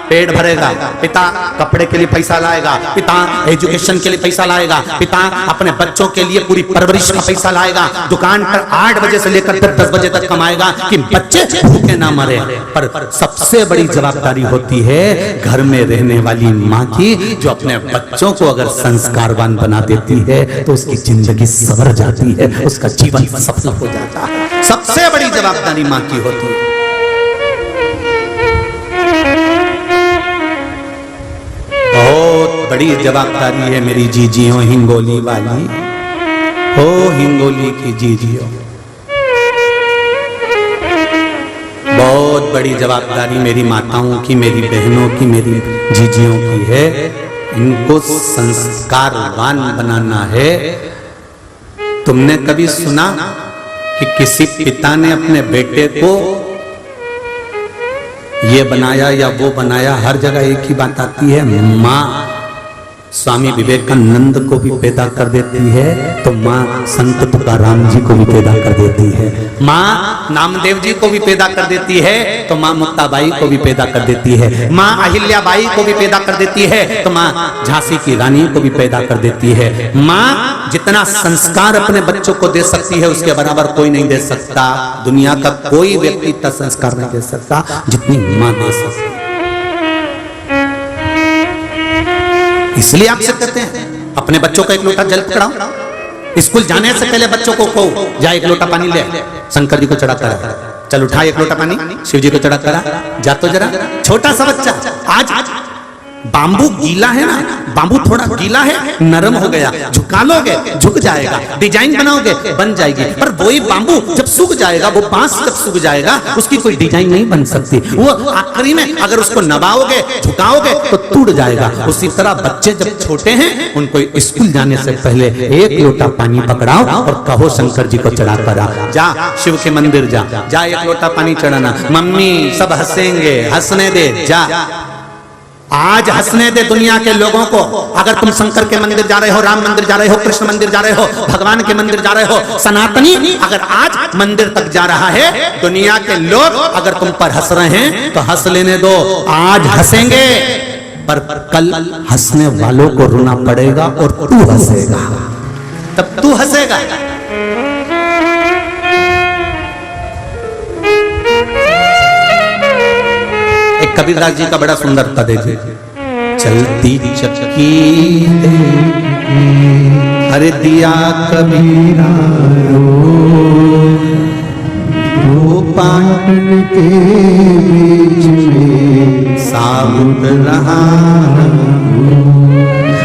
पेट भरेगा, पिता कपड़े के लिए पैसा लाएगा, पिता एजुकेशन के लिए पैसा लाएगा, पिता अपने बच्चों के लिए पूरी परवरिश का पैसा लाएगा, दुकान पर 8 बजे से लेकर 10 बजे तक कमाएगा कि बच्चे भूखे ना मरे। पर सबसे बड़ी जवाबदारी होती है घर में रहने वाली माँ की, जो अपने बच्चों को अगर संस्कारवान बना देती है तो उसकी जिंदगी संवर जाती है, उसका जीवन सफल हो जाता है। सबसे बड़ी जवाबदारी माँ की होती है। बहुत बड़ी जवाबदारी है मेरी जीजियों हिंगोली वाली, हो हिंगोली की जीजियों, बहुत बड़ी जवाबदारी मेरी माताओं की, मेरी बहनों की, मेरी जीजियों की है। इनको संस्कारवान बनाना है। तुमने कभी सुना कि किसी पिता ने अपने बेटे को ये बनाया या वो बनाया? हर जगह एक ही बात आती है, माँ स्वामी विवेकानंद को भी पैदा कर देती है तो माँ संत तुकाराम जी को भी पैदा कर देती है, माँ नामदेव जी को भी पैदा कर देती है तो माँ मुक्ताबाई को भी पैदा कर देती है, माँ अहिल्याबाई को भी पैदा कर देती है तो माँ झांसी की रानी को भी पैदा कर देती है। माँ जितना संस्कार अपने बच्चों को दे सकती है उसके बराबर कोई नहीं दे सकता, दुनिया का कोई व्यक्ति इतना संस्कार नहीं दे सकता जितनी माँ दे सकती। इसलिए आपसे कहते हैं अपने बच्चों को एक लोटा जल पकड़ाओ, स्कूल जाने से पहले बच्चों को कहो जा एक लोटा पानी ले, शंकर जी को चढ़ा करा, चल उठा एक लोटा पानी शिव जी को चढ़ा करा, जा तो जरा। छोटा सा बच्चा, आज बांबू गीला है ना, बांबू थोड़ा गीला है, नरम हो गया, झुका लोगे झुक जाएगा, डिजाइन बनाओगे बन जाएगी, पर वही बांबू जब सूख जाएगा, वो बांस जब सूख जाएगा उसकी कोई डिजाइन नहीं बन सकती, वो आखिरी में अगर उसको नवाओगे झुकाओगे तो टूट जाएगा। उसी तरह बच्चे जब छोटे हैं उनको स्कूल जाने से पहले एक लोटा पानी पकड़ाओ और कहो शंकर जी को चढ़ा करा, जा शिव के मंदिर जा एक लोटा पानी चढ़ाना, मम्मी सब हंसेंगे, हंसने दे, जा आज हंसने दे दुनिया के लोगों को। अगर तुम शंकर के मंदिर जा रहे हो, राम मंदिर जा रहे हो, कृष्ण मंदिर जा रहे हो, भगवान के मंदिर जा रहे हो, सनातनी अगर आज मंदिर तक जा रहा है, दुनिया के लोग अगर तुम पर हंस रहे हैं तो हंस लेने दो, आज हंसेंगे पर कल हंसने वालों को रोना पड़ेगा और तू हंसेगा, तब तू हंसेगा। कबीरदास जी का बड़ा सुंदर पद है, चलती चक्की हरे दिया कबीरा वो पाटन के बीच में साबुत रहा।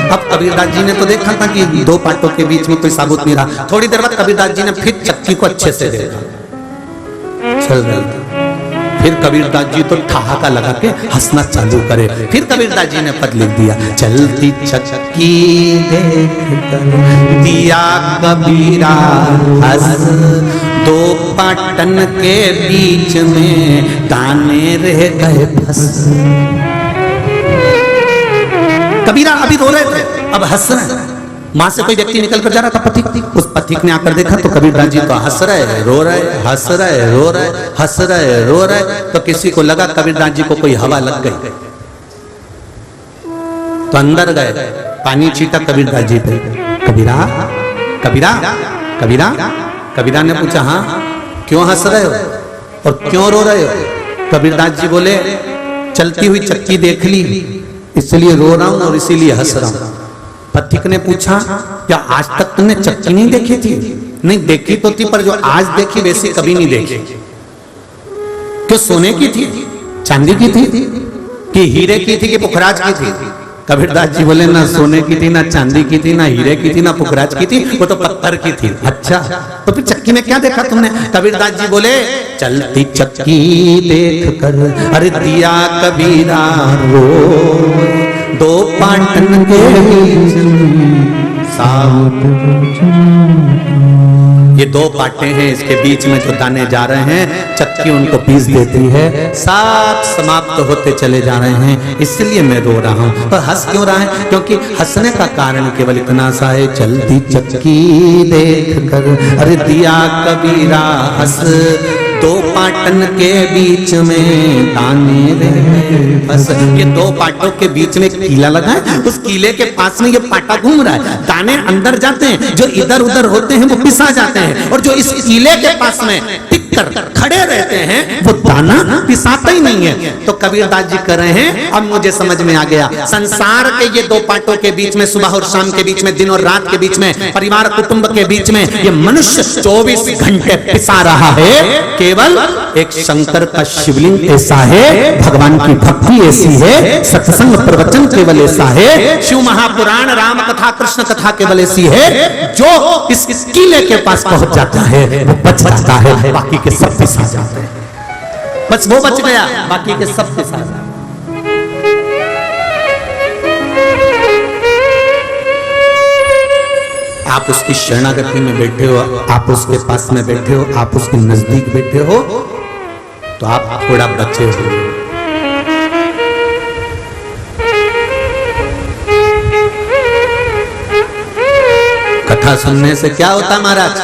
अब कबीरदास जी ने तो देखा था कि 2 पाटों के बीच में कोई साबुत नहीं रहा, थोड़ी देर बाद कबीरदास जी ने फिर चक्की को अच्छे से देखा, चल रही थी। फिर कबीरदास जी तो ठहाका लगा के हंसना चालू करे, फिर कबीरदास जी ने पद लिख दिया, चलती चक्की देखकर दिया कबीरा हंस, 2 पाटन के बीच में दाने रह गए फंस। कबीरा अभी रो रहे थे, अब हंस रहे। मां से कोई व्यक्ति निकल कर जा रहा था पथिक, उस पथिक ने आकर देखा तो कबीरदास जी तो हंस रहे रो रहे, हंस रहे रो रहे, हंस रहे रो रहे। तो किसी को लगा कबीरदास जी को कोई हवा लग गई, तो अंदर गए, पानी छीटा कबीरदास जी पे, कबीरा कबीरा कबीरा। कबीरा ने पूछा हाँ क्यों हंस रहे हो और क्यों रो रहे हो? कबीरदास जी बोले चलती हुई चक्की देख ली इसलिए रो रहा हूं और इसीलिए हंस रहा हूं। पथिक ने पूछा क्या आज तक तुमने चक्की नहीं देखी थी? नहीं देखी तो थी पर जो आज देखी वैसी कभी नहीं देखी। क्यों सोने की थी, चांदी की थी कि हीरे की थी कि पुखराज की थी? कबीरदास जी बोले ना सोने की थी ना चांदी की थी ना हीरे की थी ना पुखराज की थी, वो तो पत्थर की थी। अच्छा तो फिर चक्की में क्या देखा तुमने? कबीरदास जी बोले चलती चक्की देख कर अरे दिया कबीरा रो, दो पाटन के बीच साउथ। ये दो पाटे हैं, इसके बीच में जो दाने जा रहे हैं चक्की उनको पीस देती है, साथ समाप्त होते चले जा रहे हैं, इसलिए मैं रो रहा हूं। पर हंस क्यों रहा है? क्योंकि हंसने का कारण केवल इतना सा है चलती चक्की देख कर अरे दिया कबीरा हंस, दो पाटन के बीच में दाने फंस। ये दो पाटों के बीच में कीला लगा है, उस कीले के पास में ये पाटा घूम रहा है, दाने अंदर जाते हैं, जो इधर उधर होते हैं वो पिसा जाते हैं, और जो इस कीले के पास में टिक कर खड़े रहते हैं वो दाना पिसाता ही नहीं है। तो कबीरदास जी कह रहे हैं अब मुझे समझ में आ गया, संसार के ये दो पाटों के बीच में, सुबह और शाम के बीच में, दिन और रात के बीच में, परिवार कुटुंब के बीच में ये मनुष्य 24 घंटे पिसा रहा है। केवल एक शंकर का शिवलिंग ऐसा है, भगवान की भक्ति ऐसी है, सत्संग प्रवचन केवल ऐसा है, शिव महापुराण राम कथा कृष्ण कथा केवल ऐसी है, जो इस किले के पास पहुंच जाता है वो बच जाता है, बाकी के सब पिसा जाते हैं। बस वो बच गया, बाकी के सब पिसा जाते हैं। आप उसकी शरणागति में बैठे हो, आप उसके पास में बैठे हो, आप उसके नजदीक बैठे हो, तो आप थोड़ा बचे हो। कथा सुनने से क्या होता महाराज?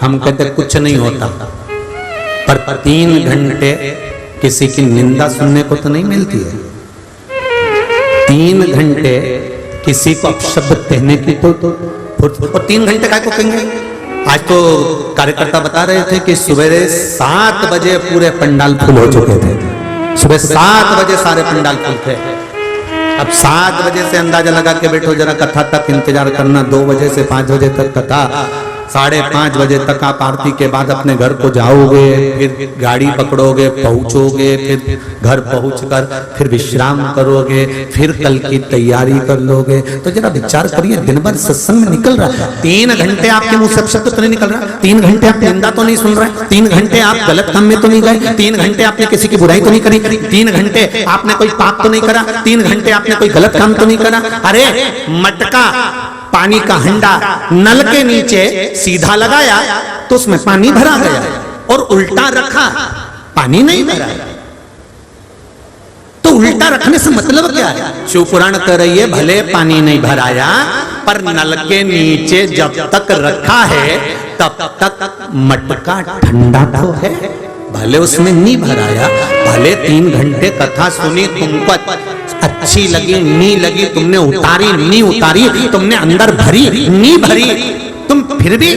हम कहते कुछ नहीं होता, पर 3 घंटे किसी की निंदा सुनने को तो नहीं मिलती है। 3 घंटे किसी को अपशब्द कहने की तो और 3 घंटे काय को कहेंगे? आज तो कार्यकर्ता बता रहे थे कि सुबह 7 बजे पूरे पंडाल फुल हो चुके थे। सुबह 7 बजे सारे पंडाल फुल थे। अब 7 बजे से अंदाजा लगा के बैठो जरा, कथा तक इंतजार करना, 2 बजे से 5 बजे तक कथा, 5:30 बजे तक आप आरती के बाद अपने घर को जाओगे, फिर गाड़ी पकड़ोगे, पहुंचोगे, फिर घर पहुंचकर फिर विश्राम करोगे, फिर कल की तैयारी कर लोगे। तो जरा विचार करिए, दिन भर सत्संग में निकल रहा है, 3 घंटे आपके मुंह से शब्द तो नहीं निकल रहा, 3 घंटे आप निंदा तो नहीं सुन रहे, 3 घंटे आप गलत काम में तो नहीं गए, 3 घंटे आपने किसी की बुराई तो नहीं करी, 3 घंटे आपने कोई पाप तो नहीं करा, 3 घंटे आपने कोई गलत काम तो नहीं करा। अरे मटका, पानी का हंडा नल के नीचे सीधा लगाया तो उसमें पानी भरा गया, और उल्टा रखा पानी नहीं भरा। तो उल्टा रखने से मतलब क्या है? शिव पुराण कह रही है भले पानी नहीं भराया, पर नल के नीचे जब तक रखा है तब तक मटका ठंडा तो है, भले उसमें नहीं भराया, भले 3 घंटे कथा सुनी, तुमको अच्छी लगी नहीं लगी, तुमने उतारी नहीं उतारी, तुमने अंदर भरी नहीं भरी, तुम फिर भी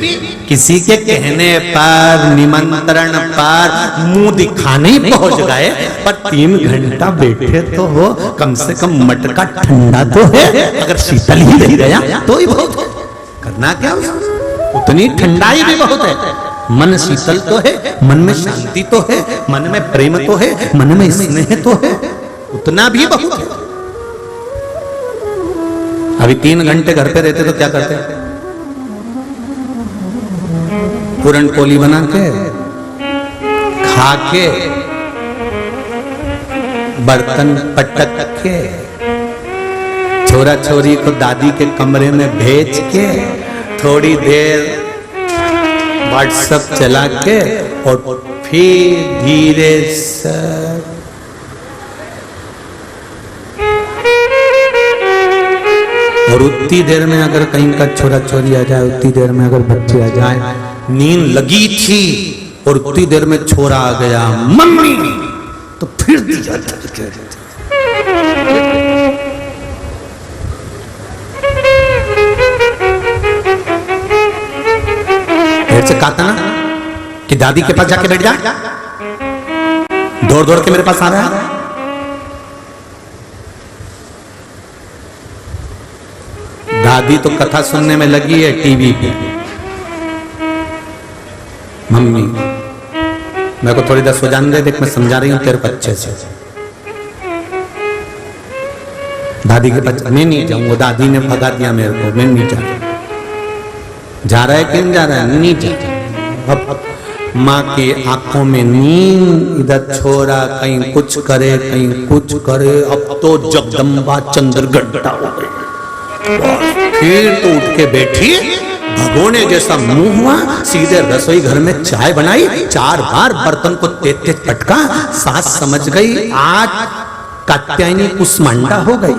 किसी के कहने पर, निमंत्रण पर, मुंह दिखाने ही पहुंच गए, पर 3 घंटा बैठे तो हो, कम से कम मटका ठंडा तो है, अगर शीतल ही नहीं गया तो ही बहुत है। करना क्या उतनी ठंडाई भी बहुत है। मन शीतल तो है, मन में शांति तो है, मन में प्रेम तो है, मन में स्नेह तो है, उतना भी बहुत है। अभी 3 घंटे घर पे रहते तो क्या करते? पूरन पोली बना के खा के, बर्तन पटक के, छोरा छोरी को दादी के कमरे में भेज के, थोड़ी देर व्हाट्सएप चला के, और फिर धीरे से और उतनी देर में अगर कहीं का छोरा छोरी आ जाए, उतनी देर में अगर बच्चे आ जाए, नींद लगी थी और उतनी देर में छोरा आ गया मम्मी, तो फिर दी जाती। से कहा था ना कि दादी के पास जाके बैठ जा, दौड़ दौड़ के मेरे पास आ रहा है। दादी तो कथा सुनने में लगी है टीवी पे। मम्मी मेरे को थोड़ी देर सो जाने दे, देख मैं समझा रही हूं तेरे को अच्छे से। दादी के पास मैं नहीं जाऊंगा, दादी ने भगा दिया मेरे को, मैं नहीं जा रहा। जा रहा है क्यों जा रहा है? नहीं जा रहा। अब माँ की आंखों में नींद, इधर छोरा कहीं कुछ करे कहीं कुछ करे। अब तो जगदम्बा चंद्रघंटा हो गई। फिर तो उठ के बैठी, भगोने जैसा मुंह हुआ, सीधे रसोई घर में चाय बनाई, 4 बार बर्तन को तेज तेज पटका। सास समझ गई आज कात्यायनी कुसमांडा हो गई।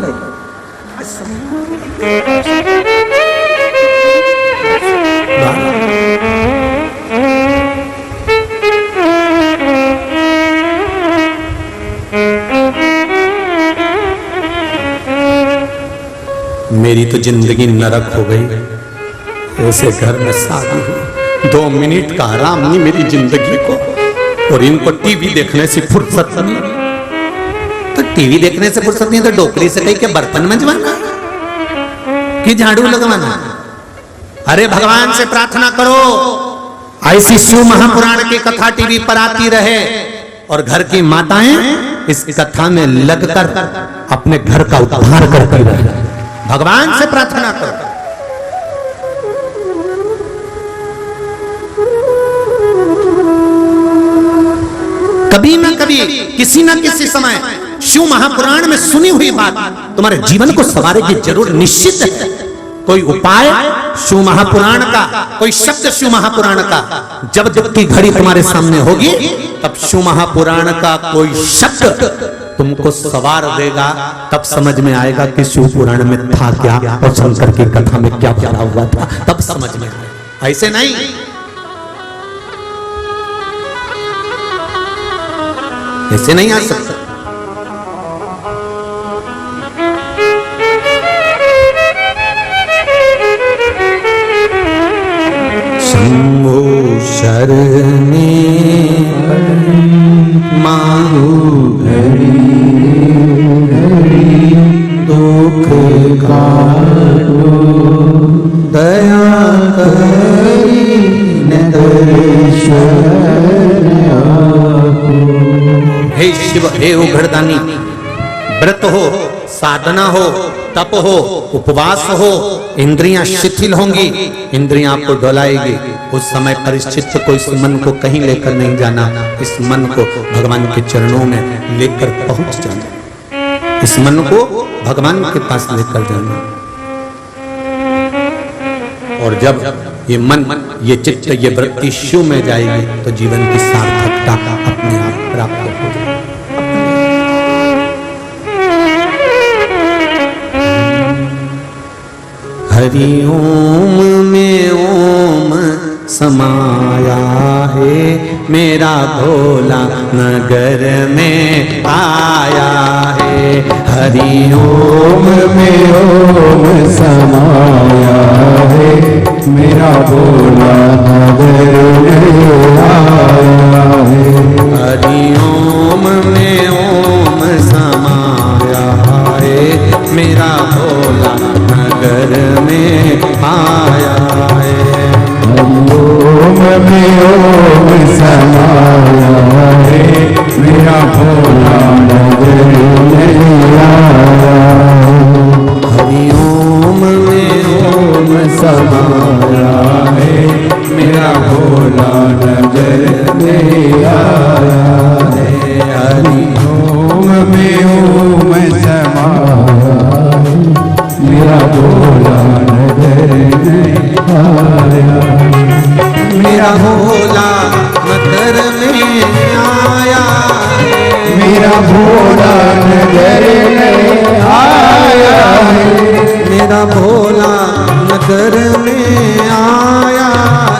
मेरी तो जिंदगी नरक हो गई। ऐसे घर में शादी हुई, 2 मिनट का आराम नहीं मेरी जिंदगी को। और इनको टीवी देखने से फुर्सत नहीं। तो टीवी देखने से फुर्सत नहीं तो डोकरी से कहीं के बर्तन मंजवाना कि झाड़ू लगवाना? अरे भगवान से प्रार्थना करो ऐसी शिव महापुराण की कथा टीवी पर आती रहे और घर की माताएं इस कथा में लगकर अपने घर का उद्धार करती रहे। भगवान से प्रार्थना करो। कभी ना कभी किसी ना किसी समय शिव महापुराण में सुनी हुई बात तुम्हारे जीवन को संवारेगी जरूर, निश्चित है। कोई उपाय शिव महापुराण का, कोई शब्द शिव महापुराण का जब दुख की घड़ी तुम्हारे सामने होगी तब शिव महापुराण का कोई शब्द तुमको सवार देगा। तब समझ में आएगा कि शिव पुराण में था क्या और शंकर की कथा में क्या भरा हुआ था, तब समझ में आएगा। ऐसे नहीं, ऐसे नहीं आ सकता। शंभो शरणे माहू दुख काटो दया करी हे शिव, हे उघड़दानी, व्रत हो, साधना हो, तप हो, उपवास हो, इंद्रियां शिथिल होंगी, इंद्रियां आपको डोलाएगी। उस समय परिचित को इस मन को कहीं लेकर नहीं जाना, इस मन को भगवान के चरणों में लेकर पहुंच जाना, इस मन को भगवान के पास लेकर जाना। और जब ये मन, ये चित्त, ये वृत्ति शिव में जाएगी तो जीवन की सार्थकता अपने आप प्राप्त हो जाएगी। हरि ओम में ओम समाया है, मेरा भोला नगर में आया है। हरि ओम में ओम समाया है, मेरा भोला नगर में आया है। हरि ओम में ओम समाया है, मेरा भोला नगर में आया है। ओम में ओम समाया है, मेरा भोला नगर में आया। हरि ओम में ओम समाया है, मेरा भोला नगर में आया है। हरि ओम में ओम समाया है, मेरा भोला नगर में आया। मेरा भोला नगर में आया, मेरा भोला नगर में आया, मेरा भोला नगर में आया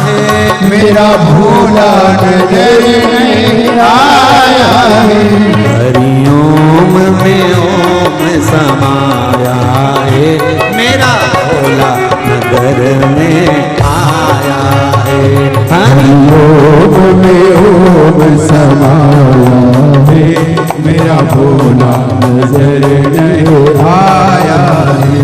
है। मेरा भोला नगर में आया है। हरि ओम में ओम समाया है, मेरा भोला नगर में आया है। भोला नजर नहीं आया है।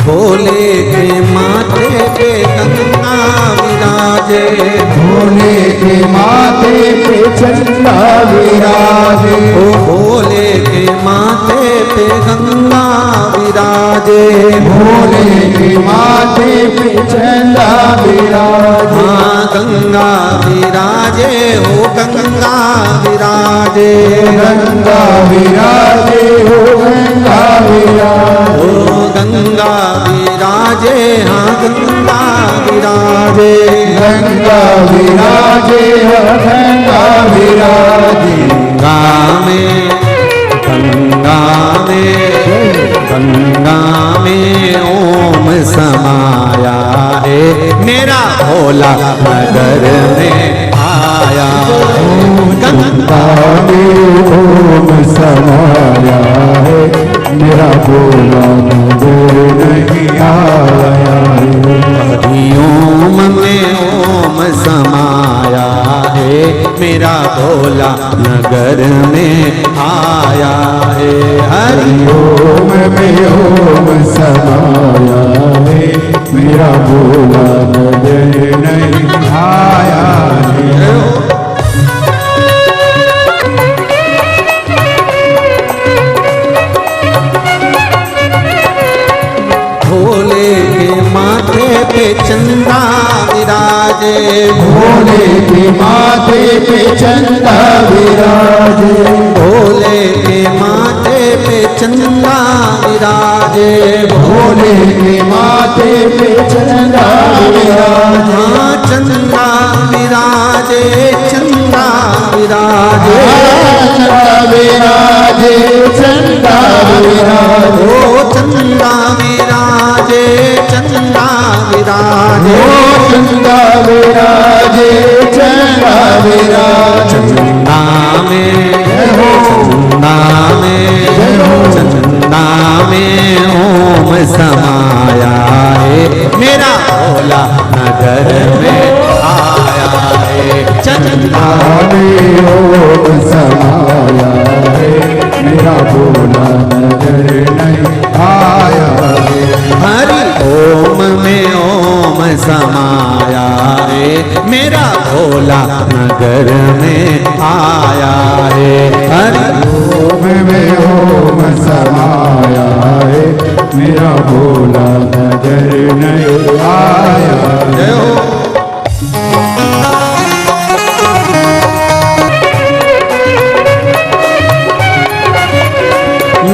भोले के माथे पे गंगा विराजे, भोले के माथे पे चंदा विराजे, ओ भोले के माथे पे गंगा विराजे, भोले के माथे पे चंदा विराजे, हाँ गंगा विराजे, हो गंगा विराजे, गंगा विराजे, हो गंगा विराजे, ओ गंगा विराजे, हाँ गंगा विराजे, गंगा विराजे, हो गंगा विराजे, गंगा में ओम समाया है, मेरा भोला नगर में आया है। गंगा में ओम समाया है, मेरा भोला नजर नहीं आया है। ओम में ओम समाया है, मेरा भोला नगर में आया है। हरि ओम में ओम समाया है, मेरा भोला नजर नहीं आया है। भोले के माथे पे चंदा विराजे, भोले के माथे पे चंदा विराजे, भोले के माथे पे चंदा विराजे, भोले के माथे पे चंदा विराजे, हाँ चंदा विराजे, चंदा विराजे, चंदा विराजे, चंदा विराजे, ओ चंदा विराजे, चंदा विराजे, ओ चंदा विराजे, चंदा विराजे, चंदा में, चंदा में ओम समाया है, मेरा भोला नगर में आया है। चंदा में ओम समाया है, मेरा भोला नजर नहीं आया है। हरि ओम में ओम समाया है, मेरा भोला नगर में आया है। हरि ओम में ओम समाया है, मेरा भोला नजर नहीं आया है।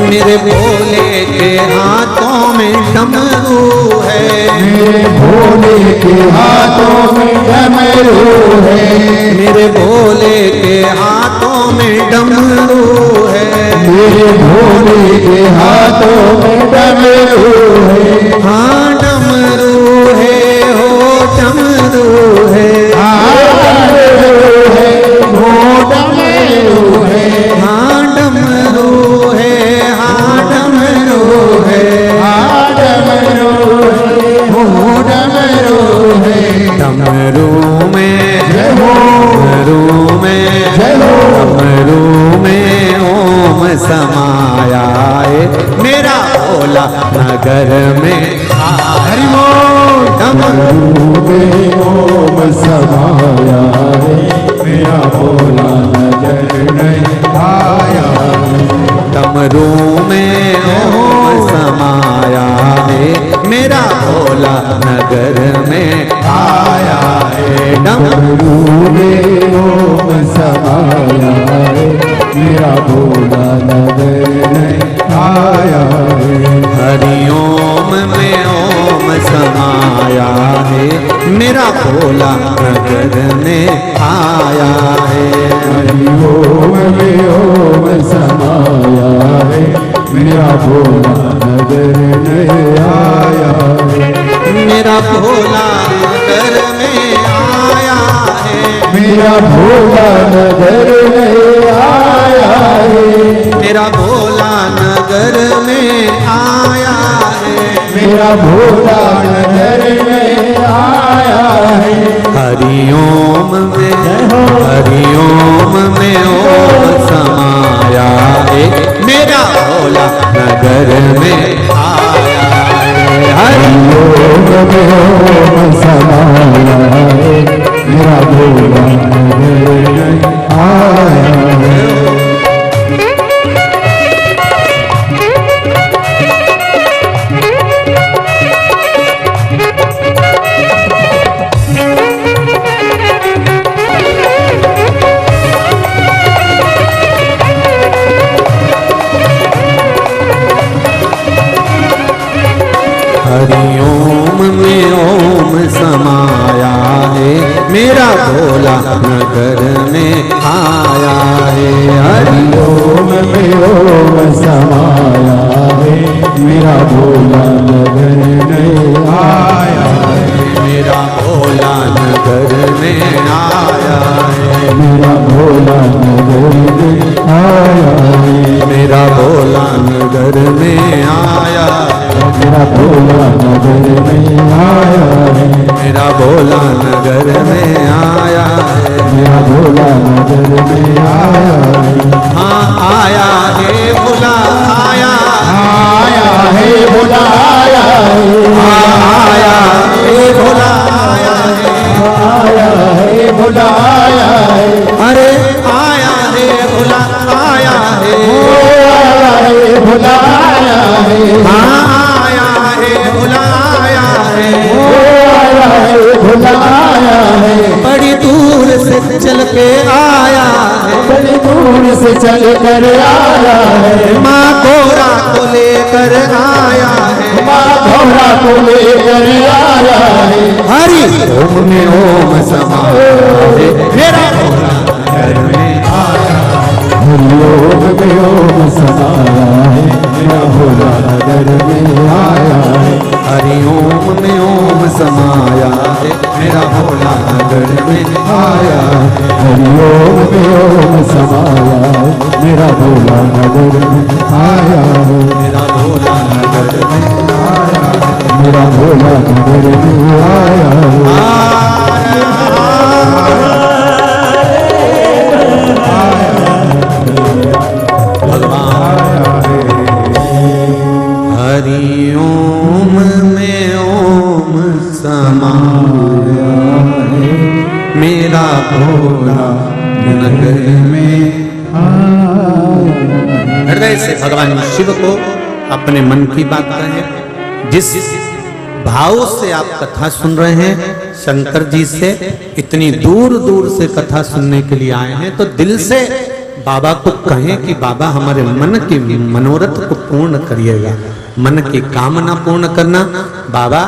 मेरे भोले के हाथों में डमरू है, मेरे भोले के हाथों में डमरू है, मेरे भोले के हाथों में डमरू है, मेरे भोले के हाथों में डमरू है, हाँ डमरू है, हो डमरू है, डमरू है, वो डमरू है, हाँ डमरू है, हाँ डमरू है, डमरू है, वो डमरू है। डमरू में, जय हो, डमरू में, जय हो, डमरू में ओम समाया है, मेरा भोला नगर में हरि बोल। डमरू में ओम समाया है, मेरा भोला नजर नहीं आया है। डमरू में ओम समाया है, मेरा भोला नगर में आया है। डमरू में ओम समाया है, मेरा भोला नजर नहीं आया है। हरि ओम में ओम समाया है, मेरा भोला नगर में आया है। हरि ओम में ओम समाया है, मेरा भोला नजर नहीं आया है। मेरा भोला नगर में आया है। मेरा भोला नगर में आया है, मेरा भोला नगर में आया है, मेरा भोला नगर में आया है। हरिओम में ओम समाया है, मेरा भोला नगर में आया है। हरिओम में ओम समाया है, मेरा भोला नगर में आया है। हरिओम में ओम समाया है, मेरा भोला नगर में आया है। हरिओम में ओम समाया है, मेरा भोला नगर में आया है, मेरा भोला नगर में आया है, मेरा भोला नगर में आया है, मेरा भोला नगर में आया है, मेरा भोला नगर में आया है, मेरा भोला नगर में आया है, मेरा भोला नगर में आया है। हाँ आया है भोला आया, आया है भोला आया है, आया है भोला आया है, आया है भोला आया है, अरे आया है भोला आया है, आया है भोला आया है, हाँ आया है भोला आया है, आया है भोला आया है। बड़ी दूर से चल के आया है, बड़ी दूर से चल कर आया है, माँ गोरा को लेकर आया है, माँ घोड़ा को लेकर आया है। हरि ओम में ओम समाया है, मेरा भोला नगर में आया है, हरिओम में ओम समाया है, मेरा भोला नगर में आया है। हरिओम में ओम समाया है, मेरा भोला नगर में आया है, हरिओम में ओम समाया है, मेरा भोला नगर में आया है, मेरा भोला नगर में आया है, मेरा भोला नगर में आया है। हरिओम में ओम समाया है, मेरा भोला नगर में हृदय से भगवान शिव को अपने मन की बात कहें। जिस भाव से आप कथा सुन रहे हैं शंकर जी से इतनी दूर दूर से कथा सुनने के लिए आए हैं, तो दिल से बाबा को कहें कि बाबा हमारे मन की मनोरथ को पूर्ण करिएगा। मन की कामना पूर्ण करना, बाबा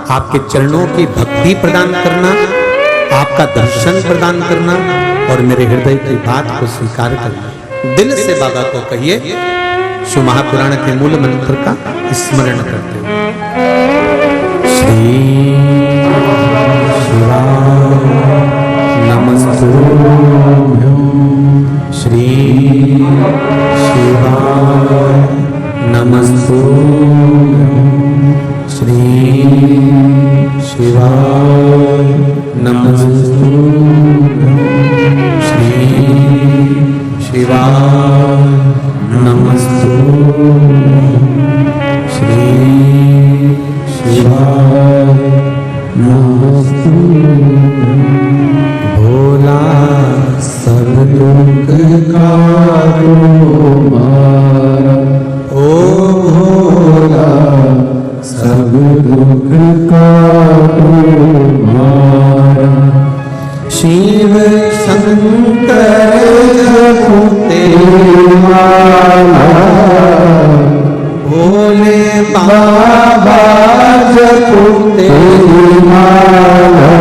आपके चरणों की भक्ति प्रदान करना, आपका दर्शन प्रदान करना और मेरे हृदय की बात को स्वीकार करना। दिल से बाबा को कहिए, शिव महापुराण के मूल मंत्र का स्मरण करते हुए। श्री शिवाय नमस्तुभ्यं, श्री शिवाय नमस्तुभ्यं, श्री शिवाय नमस्तुभ्यं, श्री शिवाय नमस्तुभ्यं, श्री शिवाय नमस्तुभ्यं। भोला सब दुख का तुम्हारा, ओ भोला सब दुख का तुम्हारा। शिव शंकर जपते माला, भोले बाबा जपते माला।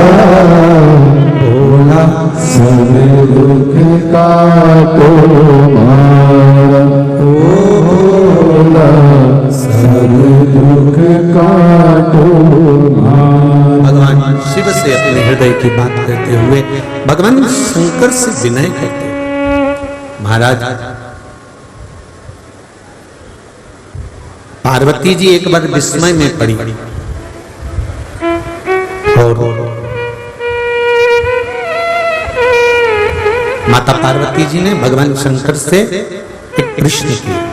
भोला सब दुख का तुम्हारा, ओ भोला सब दुख का तुम्हारा। भगवान शिव से अपने हृदय की बात करते हुए भगवान भगवान शंकर से विनय करते, महाराज पार्वती जी एक बार विस्मय में पड़ी और माता पार्वती जी ने भगवान शंकर से एक प्रश्न किया।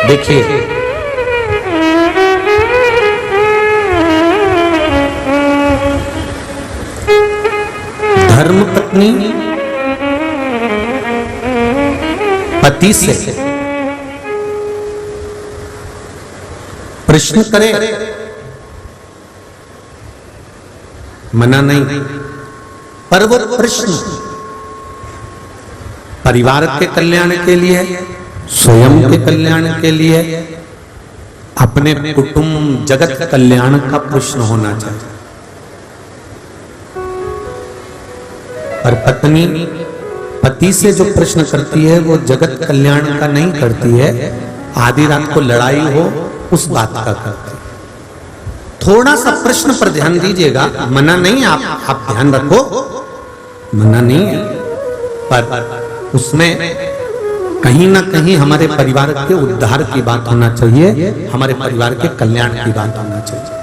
देखिए, धर्म पत्नी पति से प्रश्न करे, मना नहीं, पर वो प्रश्न परिवार के कल्याण के लिए, स्वयं के कल्याण के लिए, अपने कुटुंब जगत कल्याण का प्रश्न होना चाहिए। पर पत्नी पति से जो प्रश्न करती है वो जगत कल्याण का नहीं करती है, आधी रात को लड़ाई हो उस बात का करती है। थोड़ा सा प्रश्न पर ध्यान दीजिएगा, मना नहीं, आप ध्यान रखो, मना नहीं है, पर उसमें कहीं ना कहीं हमारे परिवार के उद्धार की बात होना चाहिए, हमारे परिवार के कल्याण की बात होना चाहिए।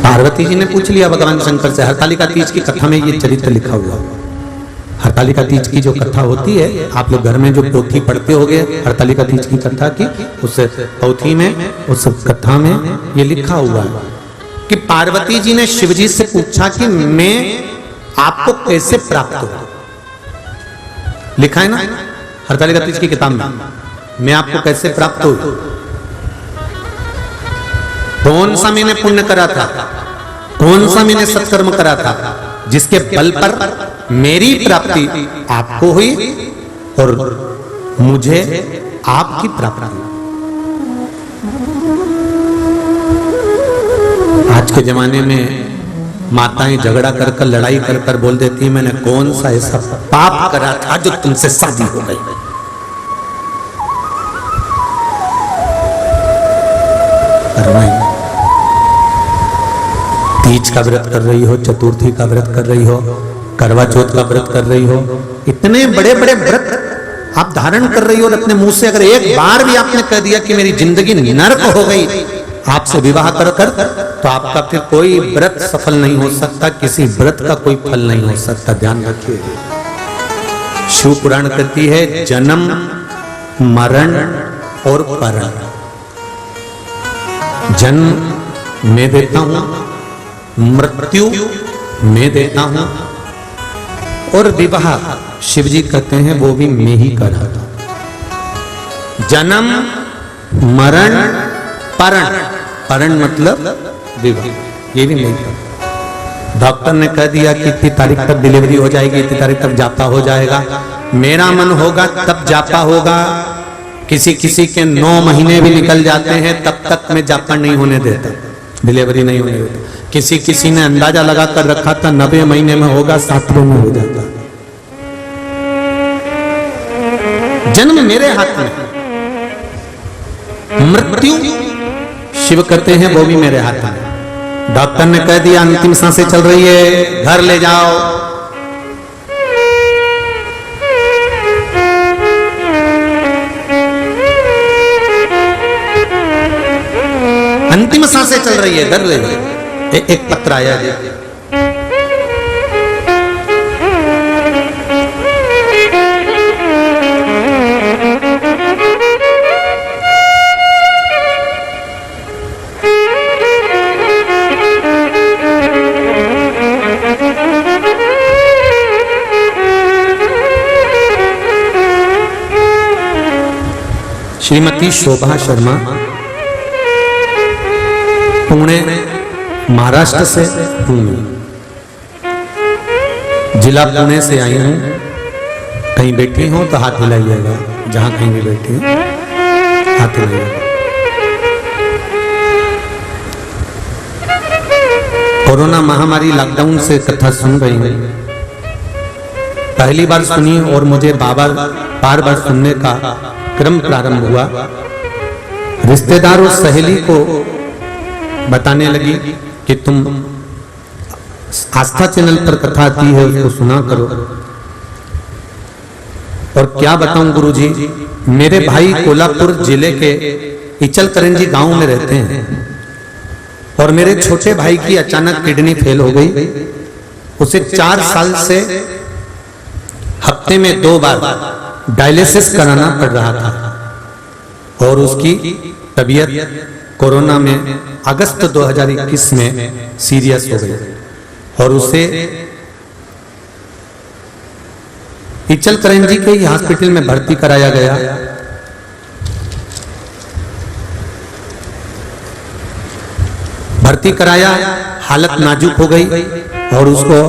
पार्वती जी ने पूछ लिया भगवान शंकर से, हरतालिका तीज की कथा में ये चरित्र लिखा हुआ। हरतालिका तीज की जो कथा होती है, आप लोग घर में जो पोथी पढ़ते होंगे हरतालिका तीज की कथा की, उस पोथी में, उस कथा में ये लिखा हुआ है कि पार्वती जी ने शिव जी से पूछा कि मैं आपको कैसे प्राप्त हो। लिखा है ना हरतालिका तीज की किताब में, मैं आपको कैसे प्राप्त हो, कौन सा मैंने पुण्य करा था, कौन सा मैंने सत्कर्म करा था जिसके बल पर मेरी प्राप्ति आपको हुई और मुझे आपकी प्राप्ति। आज के जमाने में माताएं झगड़ा कर कर, लड़ाई कर कर बोल देती है, मैंने कौन सा ऐसा पाप करा था जो तुमसे शादी हो गई। तीज का व्रत कर रही हो, चतुर्थी का व्रत कर रही हो, करवा चौथ का व्रत कर रही हो, इतने बड़े बड़े व्रत आप धारण कर रही हो और अपने मुंह से अगर एक बार भी आपने कह दिया कि मेरी जिंदगी नरक हो गई आपसे विवाह कर कर, तो आपका फिर कोई व्रत सफल नहीं हो सकता, किसी व्रत का कोई फल नहीं हो सकता। ध्यान रखिए, शिव पुराण कहती है जन्म मरण और परण। जन्म मैं देता हूं, मृत्यु मैं देता हूं, और विवाह शिव जी कहते हैं वो भी मैं ही कराता हूं। जन्म मरण परण, परण मतलब विवाह, ये भी मैं करता। डॉक्टर ने कह दिया कि इतनी तारीख तक डिलीवरी हो जाएगी, इतनी तारीख तक जापा हो जाएगा, मेरा मन होगा तब जापा होगा। किसी किसी के 9 महीने भी निकल जाते हैं तब तक मैं जापा नहीं होने देता, डिलीवरी नहीं होने देता। किसी किसी ने अंदाजा लगा कर रखा था 90 महीने में होगा, 7वें में हो जाता। जन्म मेरे हाथ में, मृत्यु शिव कहते हैं वो भी मेरे हाथ में। डॉक्टर ने कह दिया अंतिम सांसें चल रही है, घर ले जाओ, अंतिम सांसें चल रही है, घर ले जाओ। एक पत्र आया जी, श्रीमती शोभा शर्मा, पुणे महाराष्ट्र से, पुणे जिला पुणे से आई हूं। कहीं बैठी हो तो हाथ हिलाइएगा, जहां कहीं भी बैठी हो हाथ हिलाइएगा। कोरोना महामारी लॉकडाउन से कथा सुन रही हूं, पहली बार सुनी और मुझे बार बार सुनने का क्रम प्रारंभ हुआ। रिश्तेदार उस सहेली को बताने लगी कि तुम आस्था चैनल पर कथा आती है, उसको सुना करो। और क्या बताऊं गुरुजी, मेरे भाई कोल्हापुर जिले के इचलकरंजी गांव में रहते हैं और मेरे छोटे भाई की अचानक किडनी फेल हो गई। उसे 4 साल से हफ्ते में 2 बार डायलिसिस कराना पड़ रहा था और उसकी तबीयत कोरोना में अगस्त 2021 में सीरियस हो गई और उसे इचलकरंजी के हॉस्पिटल में भर्ती कराया गया। भर्ती कराया, हालत नाजुक हो गई और उसको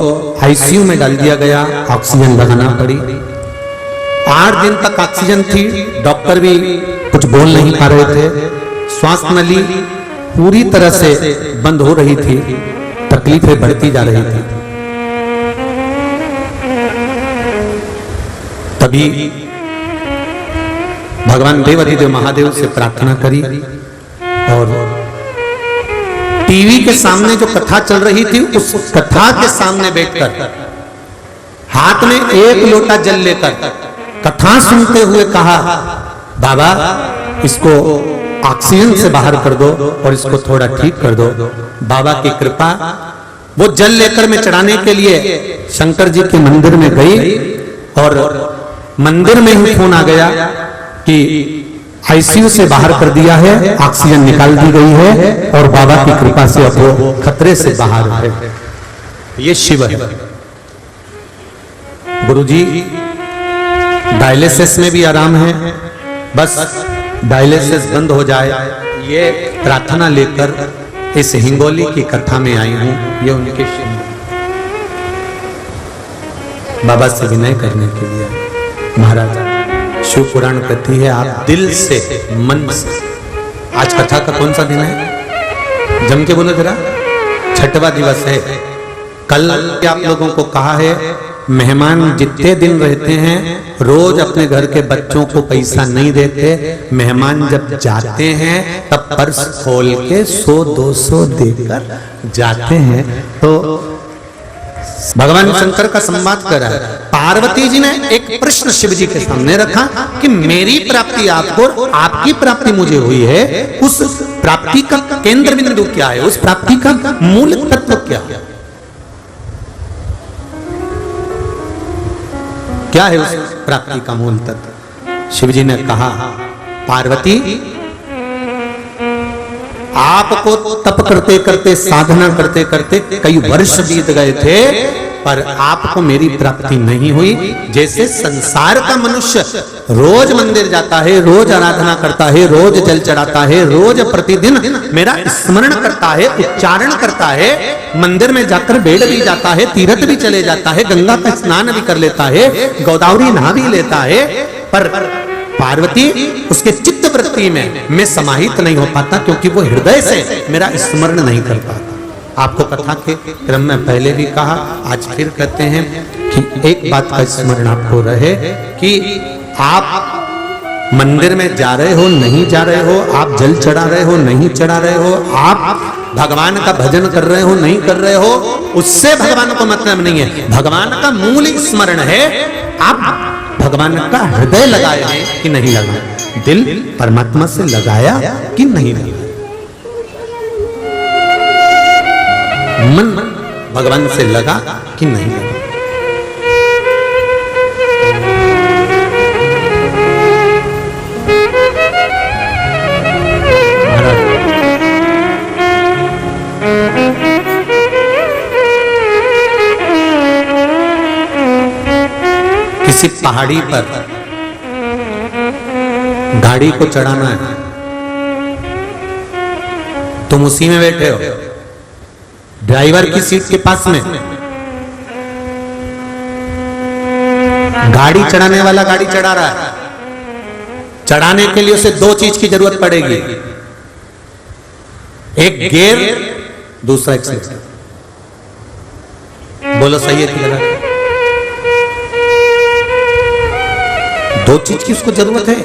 आईसीयू में डाल दिया गया, ऑक्सीजन लगाना पड़ी। 8 दिन तक ऑक्सीजन थी, डॉक्टर भी कुछ बोल नहीं पा रहे थे, श्वास नली पूरी तरह से बंद हो रही थी, तकलीफें बढ़ती जा रही थी। तभी भगवान देवाधिदेव महादेव से प्रार्थना करी और टीवी के सामने जो कथा चल रही थी उस कथा के सामने बैठकर हाथ में 1 लोटा जल लेकर कथा सुनते हुए कहा, बाबा इसको ऑक्सीजन से बाहर कर दो और इसको थोड़ा ठीक कर दो। बाबा की कृपा, वो जल लेकर मैं चढ़ाने के लिए शंकर जी के मंदिर में गई और मंदिर में ही फोन आ गया कि आईसीयू से बाहर कर दिया है, ऑक्सीजन निकाल दी गई है और बाबा की कृपा से अब वो खतरे से बाहर है। ये शिव है। गुरुजी डायलिसिस में भी आराम है, बस डायलिसिस बंद हो जाए, ये प्रार्थना लेकर इस हिंगोली की कथा में आई हूं। ये उनके बाबा से विनय करने के लिए। महाराज शिव पुराण कहती है आप दिल से, मन से। आज कथा का कौन सा दिन है? जम के बोलो जरा। 6वां दिवस है। कल आप लोगों को कहा है मेहमान जितने दिन रहते हैं रोज अपने घर के बच्चों को पैसा नहीं देते, मेहमान जब जाते हैं तब पर्स खोल के 100-200 देकर जाते हैं। तो भगवान शंकर का संवाद कर रहा है। पार्वती जी ने एक प्रश्न शिव जी के सामने रखा कि मेरी प्राप्ति आपको, आपकी प्राप्ति मुझे हुई है, उस प्राप्ति का केंद्र बिंदु क्या है, उस प्राप्ति का मूल तत्व क्या है, क्या है उस प्राप्ति का मूल तत्व? शिव जी ने कहा, पार्वती आपको तप करते करते, साधना करते करते कई वर्ष बीत गए थे, पर आपको मेरी प्राप्ति नहीं हुई। जैसे संसार का मनुष्य रोज मंदिर जाता है, रोज आराधना करता है, रोज जल चढ़ाता है, रोज प्रतिदिन मेरा स्मरण करता है, उच्चारण करता है, मंदिर में जाकर बैठ भी जाता है, तीर्थ भी चले जाता है, गंगा का स्नान भी कर लेता है, गोदावरी नहा भी लेता है, पर पार्वती उसके चित्त वृत्ति में मैं समाहित नहीं हो पाता, क्योंकि वो हृदय से मेरा स्मरण नहीं कर पाता। आपको कथा के क्रम में पहले भी कहा, आज फिर कहते हैं कि एक बात का स्मरण आपको रहे कि आप मंदिर में जा रहे हो नहीं जा रहे हो, आप जल चढ़ा रहे हो नहीं चढ़ा रहे हो, आप भगवान का भजन कर रहे हो नहीं कर रहे हो, उससे भगवान को मतलब नहीं है। भगवान का मूल स्मरण है, आप भगवान का हृदय लगाए हैं कि नहीं लगाया, दिल परमात्मा से लगाया कि नहीं लगाया, मन भगवान से लगा कि नहीं लगा। किसी पहाड़ी पर गाड़ी को चढ़ाना है, तुम उसी में बैठे हो, ड्राइवर की सीट के पास में, गाड़ी चढ़ाने वाला गाड़ी चढ़ा रहा है, चढ़ाने के लिए उसे 2 चीज की जरूरत पड़ेगी, एक गियर, दूसरा एक्सीलरेटर। बोलो सही है कि गलत? 2 चीज की उसको जरूरत है,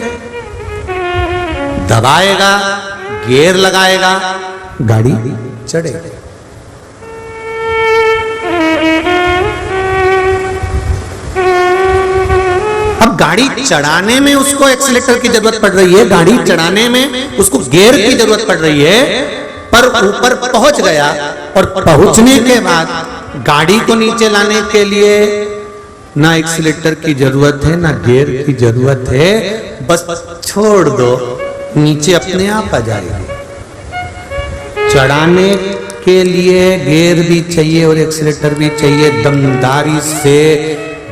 दबाएगा, गियर लगाएगा, गाड़ी चढ़ेगी। अब गाड़ी चढ़ाने में उसको एक्सीलेटर की जरूरत पड़ रही है, गाड़ी चढ़ाने में उसको गियर की जरूरत पड़ रही है, पर ऊपर पहुंच गया और पहुंचने के बाद गाड़ी को नीचे लाने के लिए ना एक्सीलेटर की जरूरत है ना गियर की जरूरत है, बस छोड़ दो, नीचे अपने आप आ जाएगी। चढ़ाने के लिए गियर भी चाहिए और एक्सीलेटर भी चाहिए, दमदारी से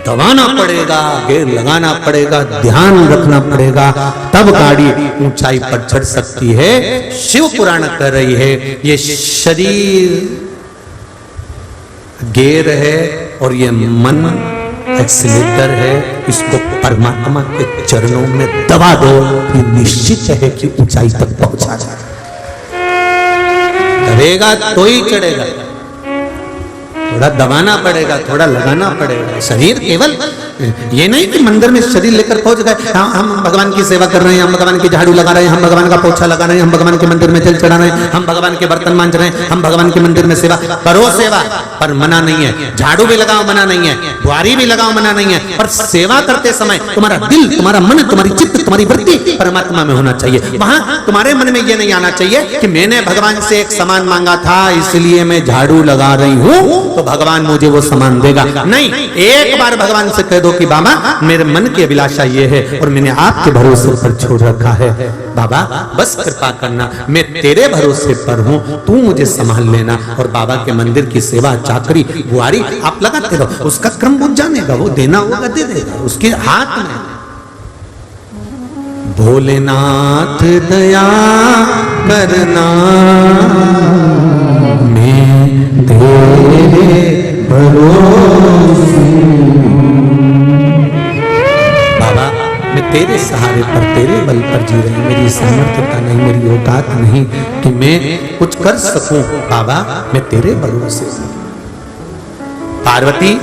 दबाना पड़ेगा, गियर लगाना पड़ेगा, ध्यान रखना पड़ेगा, तब गाड़ी ऊंचाई पर चढ़ सकती है। शिव पुराण कह रही है ये शरीर गियर है और ये मन एक्सीलेटर है, इसको परमात्मा के चरणों में दबा दो, ये निश्चित है कि ऊंचाई तक पहुंचा जाए। दबेगा तो ही चढ़ेगा, थोड़ा दबाना पड़ेगा, थोड़ा लगाना पड़ेगा। शरीर केवल ये नहीं कि मंदिर में शरीर लेकर पहुंच गए, हम भगवान की सेवा कर रहे हैं, हम भगवान की झाड़ू लगा रहे हैं, हम भगवान का पोछा लगा रहे हैं, हम भगवान के मंदिर में जल चढ़ा रहे हैं, हम भगवान के बर्तन मांज रहे हैं, हम भगवान के मंदिर में सेवा करो, सेवा पर मना नहीं है। झाड़ू भी लगाओ मना नहीं है, बुआरी भी लगाओ मना नहीं है, पर सेवा करते समय तुम्हारा दिल, तुम्हारा मन, तुम्हारी चित्त, तुम्हारी वृत्ति परमात्मा में होना चाहिए। वहां तुम्हारे मन में यह नहीं आना चाहिए कि मैंने भगवान से एक सामान मांगा था इसलिए मैं झाड़ू लगा रही हूं तो भगवान मुझे वो सामान देगा। नहीं, एक बार भगवान से कह दो कि बाबा मेरे मन की अभिलाषा ये है और मैंने आपके भरोसे पर छोड़ रखा है, बाबा बस कृपा करना, मैं तेरे भरोसे पर हूं, तू मुझे संभाल लेना। और बाबा के मंदिर की सेवा, चाकरी, बुआरी आप लगाते रहो, उसका क्रम बुझ जानेगा, वो देना होगा दे देगा, उसके हाथ में। भोलेनाथ दया करना, मैं तेरे भरोसे, बाबा मैं तेरे सहारे पर, तेरे बल पर जी रही, मेरी सामर्थ्यता नहीं, मेरी औकात नहीं कि मैं कुछ कर सकूं, बाबा मैं तेरे भरोसे। पार्वती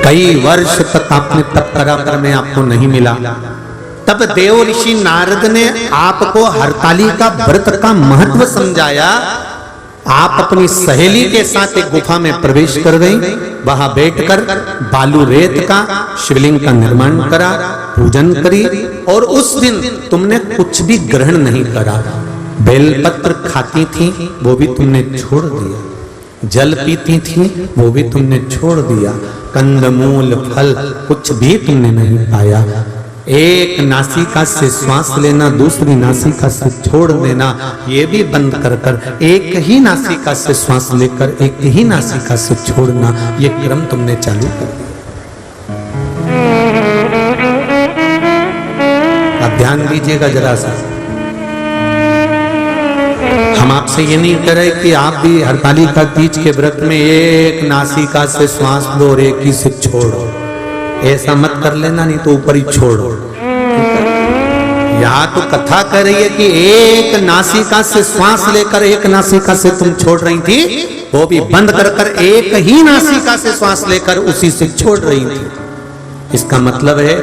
कई वर्ष तक आपने तप करा पर मैं आपको नहीं मिला, तब देव ऋषि नारद ने आपको हरतालिका व्रत का महत्व समझाया। आप अपनी सहेली के साथ एक गुफा में प्रवेश कर गई, वहां बैठकर बालू रेत का शिवलिंग का निर्माण करा, पूजन करी, और उस दिन तुमने कुछ भी ग्रहण नहीं करा। बेलपत्र खाती थी वो भी तुमने छोड़ दिया, जल पीती थी वो भी तुमने छोड़ दिया, कंदमूल फल कुछ भी तुमने नहीं पाया। एक नासिका से श्वास लेना, दूसरी नासिका से छोड़ देना, ये भी बंद कर कर एक ही नासिका से श्वास लेकर एक ही नासिका से छोड़ना, ये क्रम तुमने चालू कर दिया। अब ध्यान दीजिएगा जरा सा, हम आपसे ये नहीं कह रहे कि आप भी हरतालिका तीज के व्रत में एक नासिका से श्वास लो और एक ही से छोड़ो, ऐसा मत कर लेना, नहीं तो ऊपर ही छोड़ो। यहाँ तो कथा कह रही है कि एक नासिका से श्वास लेकर एक नासिका से तुम छोड़ रही थी, वो भी बंद कर कर एक ही नासिका से श्वास लेकर उसी से छोड़ रही थी। इसका मतलब है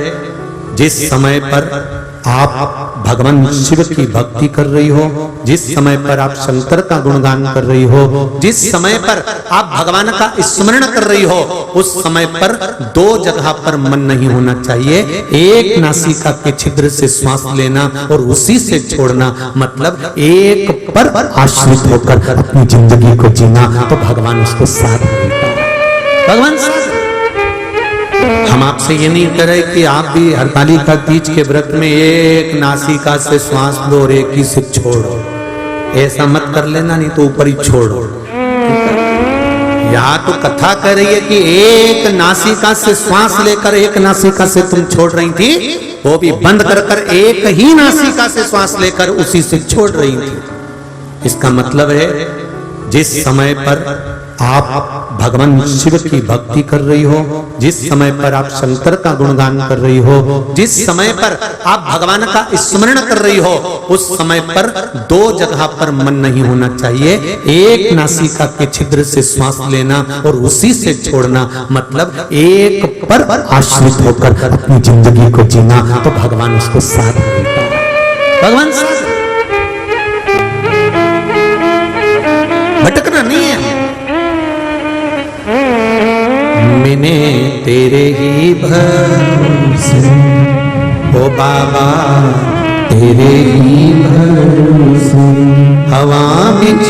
जिस समय पर आप भगवान शिव की भक्ति कर रही हो, जिस समय पर आप शंकर का गुणगान कर रही हो, जिस समय पर आप भगवान का स्मरण कर रही हो, उस समय पर दो जगह पर मन नहीं होना चाहिए। एक नासिका के छिद्र से श्वास लेना और उसी से छोड़ना, मतलब एक पर आश्रित होकर अपनी जिंदगी को जीना, तो भगवान उसको साथ देता है। भगवान हम आपसे ये नहीं कह रहे कि आप भी हरतालिका तीज के व्रत में एक नासिका से श्वास लो और एक ही से छोड़ो, ऐसा मत कर लेना, नहीं तो ऊपर ही छोड़ो। यहाँ तो कथा कह रही है कि एक नासिका से श्वास लेकर एक नासिका से तुम छोड़ रही थी, वो भी बंद कर कर एक ही नासिका से श्वास लेकर उसी से छोड़ रही थी। इसका मतलब है जिस समय पर आप भगवान शिव की भक्ति कर रही हो, जिस समय पर आप शंकर का गुणगान कर रही हो, जिस समय पर आप भगवान का स्मरण कर रही हो, उस समय पर दो जगह पर मन नहीं होना चाहिए। एक नासिका के छिद्र से श्वास लेना और उसी से छोड़ना, मतलब एक पर आश्रित होकर अपनी जिंदगी को जीना, तो भगवान उसको साथ देता है। भगवान साथ भटकना नहीं है। मैंने तेरे ही भरोसे, ओ बाबा तेरे ही भरोसे, हवा बिच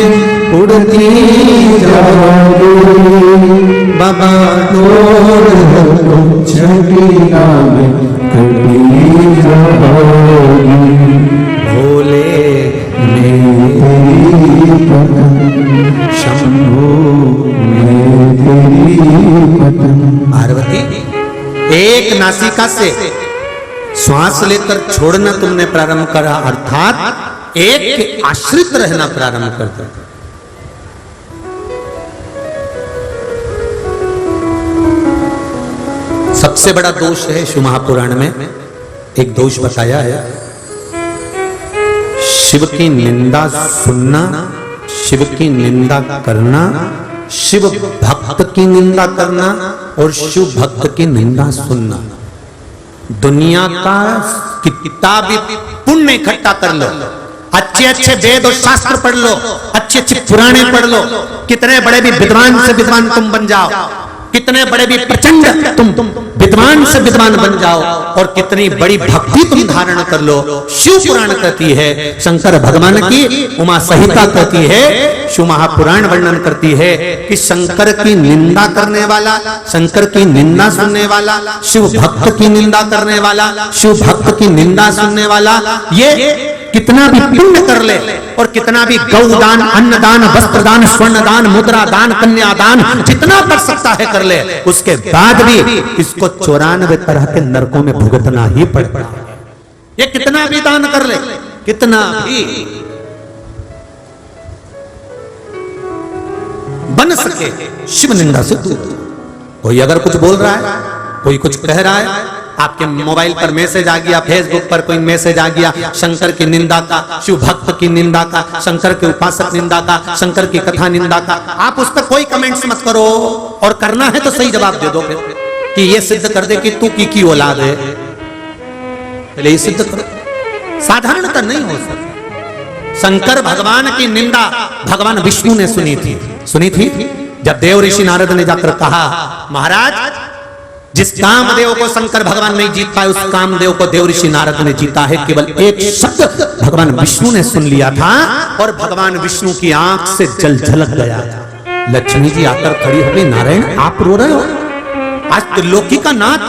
उड़ती जाओ बाबा, डोर कुछ भी नाम कटी जाओगी, भोले शंभू पार्वती। एक नासिका से श्वास लेकर छोड़ना तुमने प्रारंभ करा, अर्थात एक के आश्रित रहना प्रारंभ कर दिया। सबसे बड़ा दोष है शिव महापुराण में, एक दोष बताया है, शिव की निंदा सुनना, शिव की निंदा करना, शिव भक्त की निंदा करना और शिव भक्त की निंदा सुनना। दुनिया का कितना भी पुण्य इकट्ठा कर लो, अच्छे अच्छे वेद और शास्त्र पढ़ लो, अच्छे अच्छे पुराणे पढ़ लो, कितने बड़े भी विद्वान से विद्वान तुम बन जाओ, कितने बड़े भी प्रचंड तुम विद्वान से विद्वान बन जाओ, और कितनी बड़ी भक्ति तुम धारण कर लो, शिव पुराण कहती है, शंकर भगवान की उमा संहिता कहती है, शिव महापुराण वर्णन करती है कि शंकर की निंदा करने वाला, शंकर की निंदा सुनने वाला, शिव भक्त की निंदा करने वाला, शिव भक्त की निंदा सुनने वाला, ये कितना भी पुण्य कर ले और कितना भी गौदान, अन्नदान, वस्त्रदान, स्वर्णदान, मुद्रा दान, कन्यादान जितना कर सकता है कर ले, उसके बाद भी इसको 94 तरह के नरकों में भुगतना ही पड़ता है। ये कितना भी दान कर ले, कितना भी बन सके शिव निंदा से दूर। कोई अगर कुछ बोल रहा है, कोई कुछ कह रहा है, आपके मोबाइल पर मैसेज आ गया, फेसबुक पर कोई मैसेज आ गया शंकर की निंदा का, शिव भक्त की निंदा का, शंकर के उपासक निंदा का, शंकर की कथा निंदा का, आप उस पर कोई कमेंट्स मत करो, और करना है तो सही जवाब दे दो फिर कि ये सिद्ध कर दे कि तू की औलाद है, पहले ये सिद्ध करो। साधारणता नहीं हो सकती। शंकर भगवान की निंदा भगवान विष्णु ने सुनी थी जब देव ऋषि नारद ने जाकर कहा, महाराज जिस कामदेव को शंकर भगवान नहीं जीत पाए, उस कामदेव को देव ऋषि नारद ने जीता है। केवल एक शब्द भगवान विष्णु ने सुन लिया था और भगवान विष्णु की आंख से जल झलक गया। लक्ष्मी जी आकर खड़ी हो गई, नारायण आप रो रहे हो? आज त्रिलोकी का नाथ,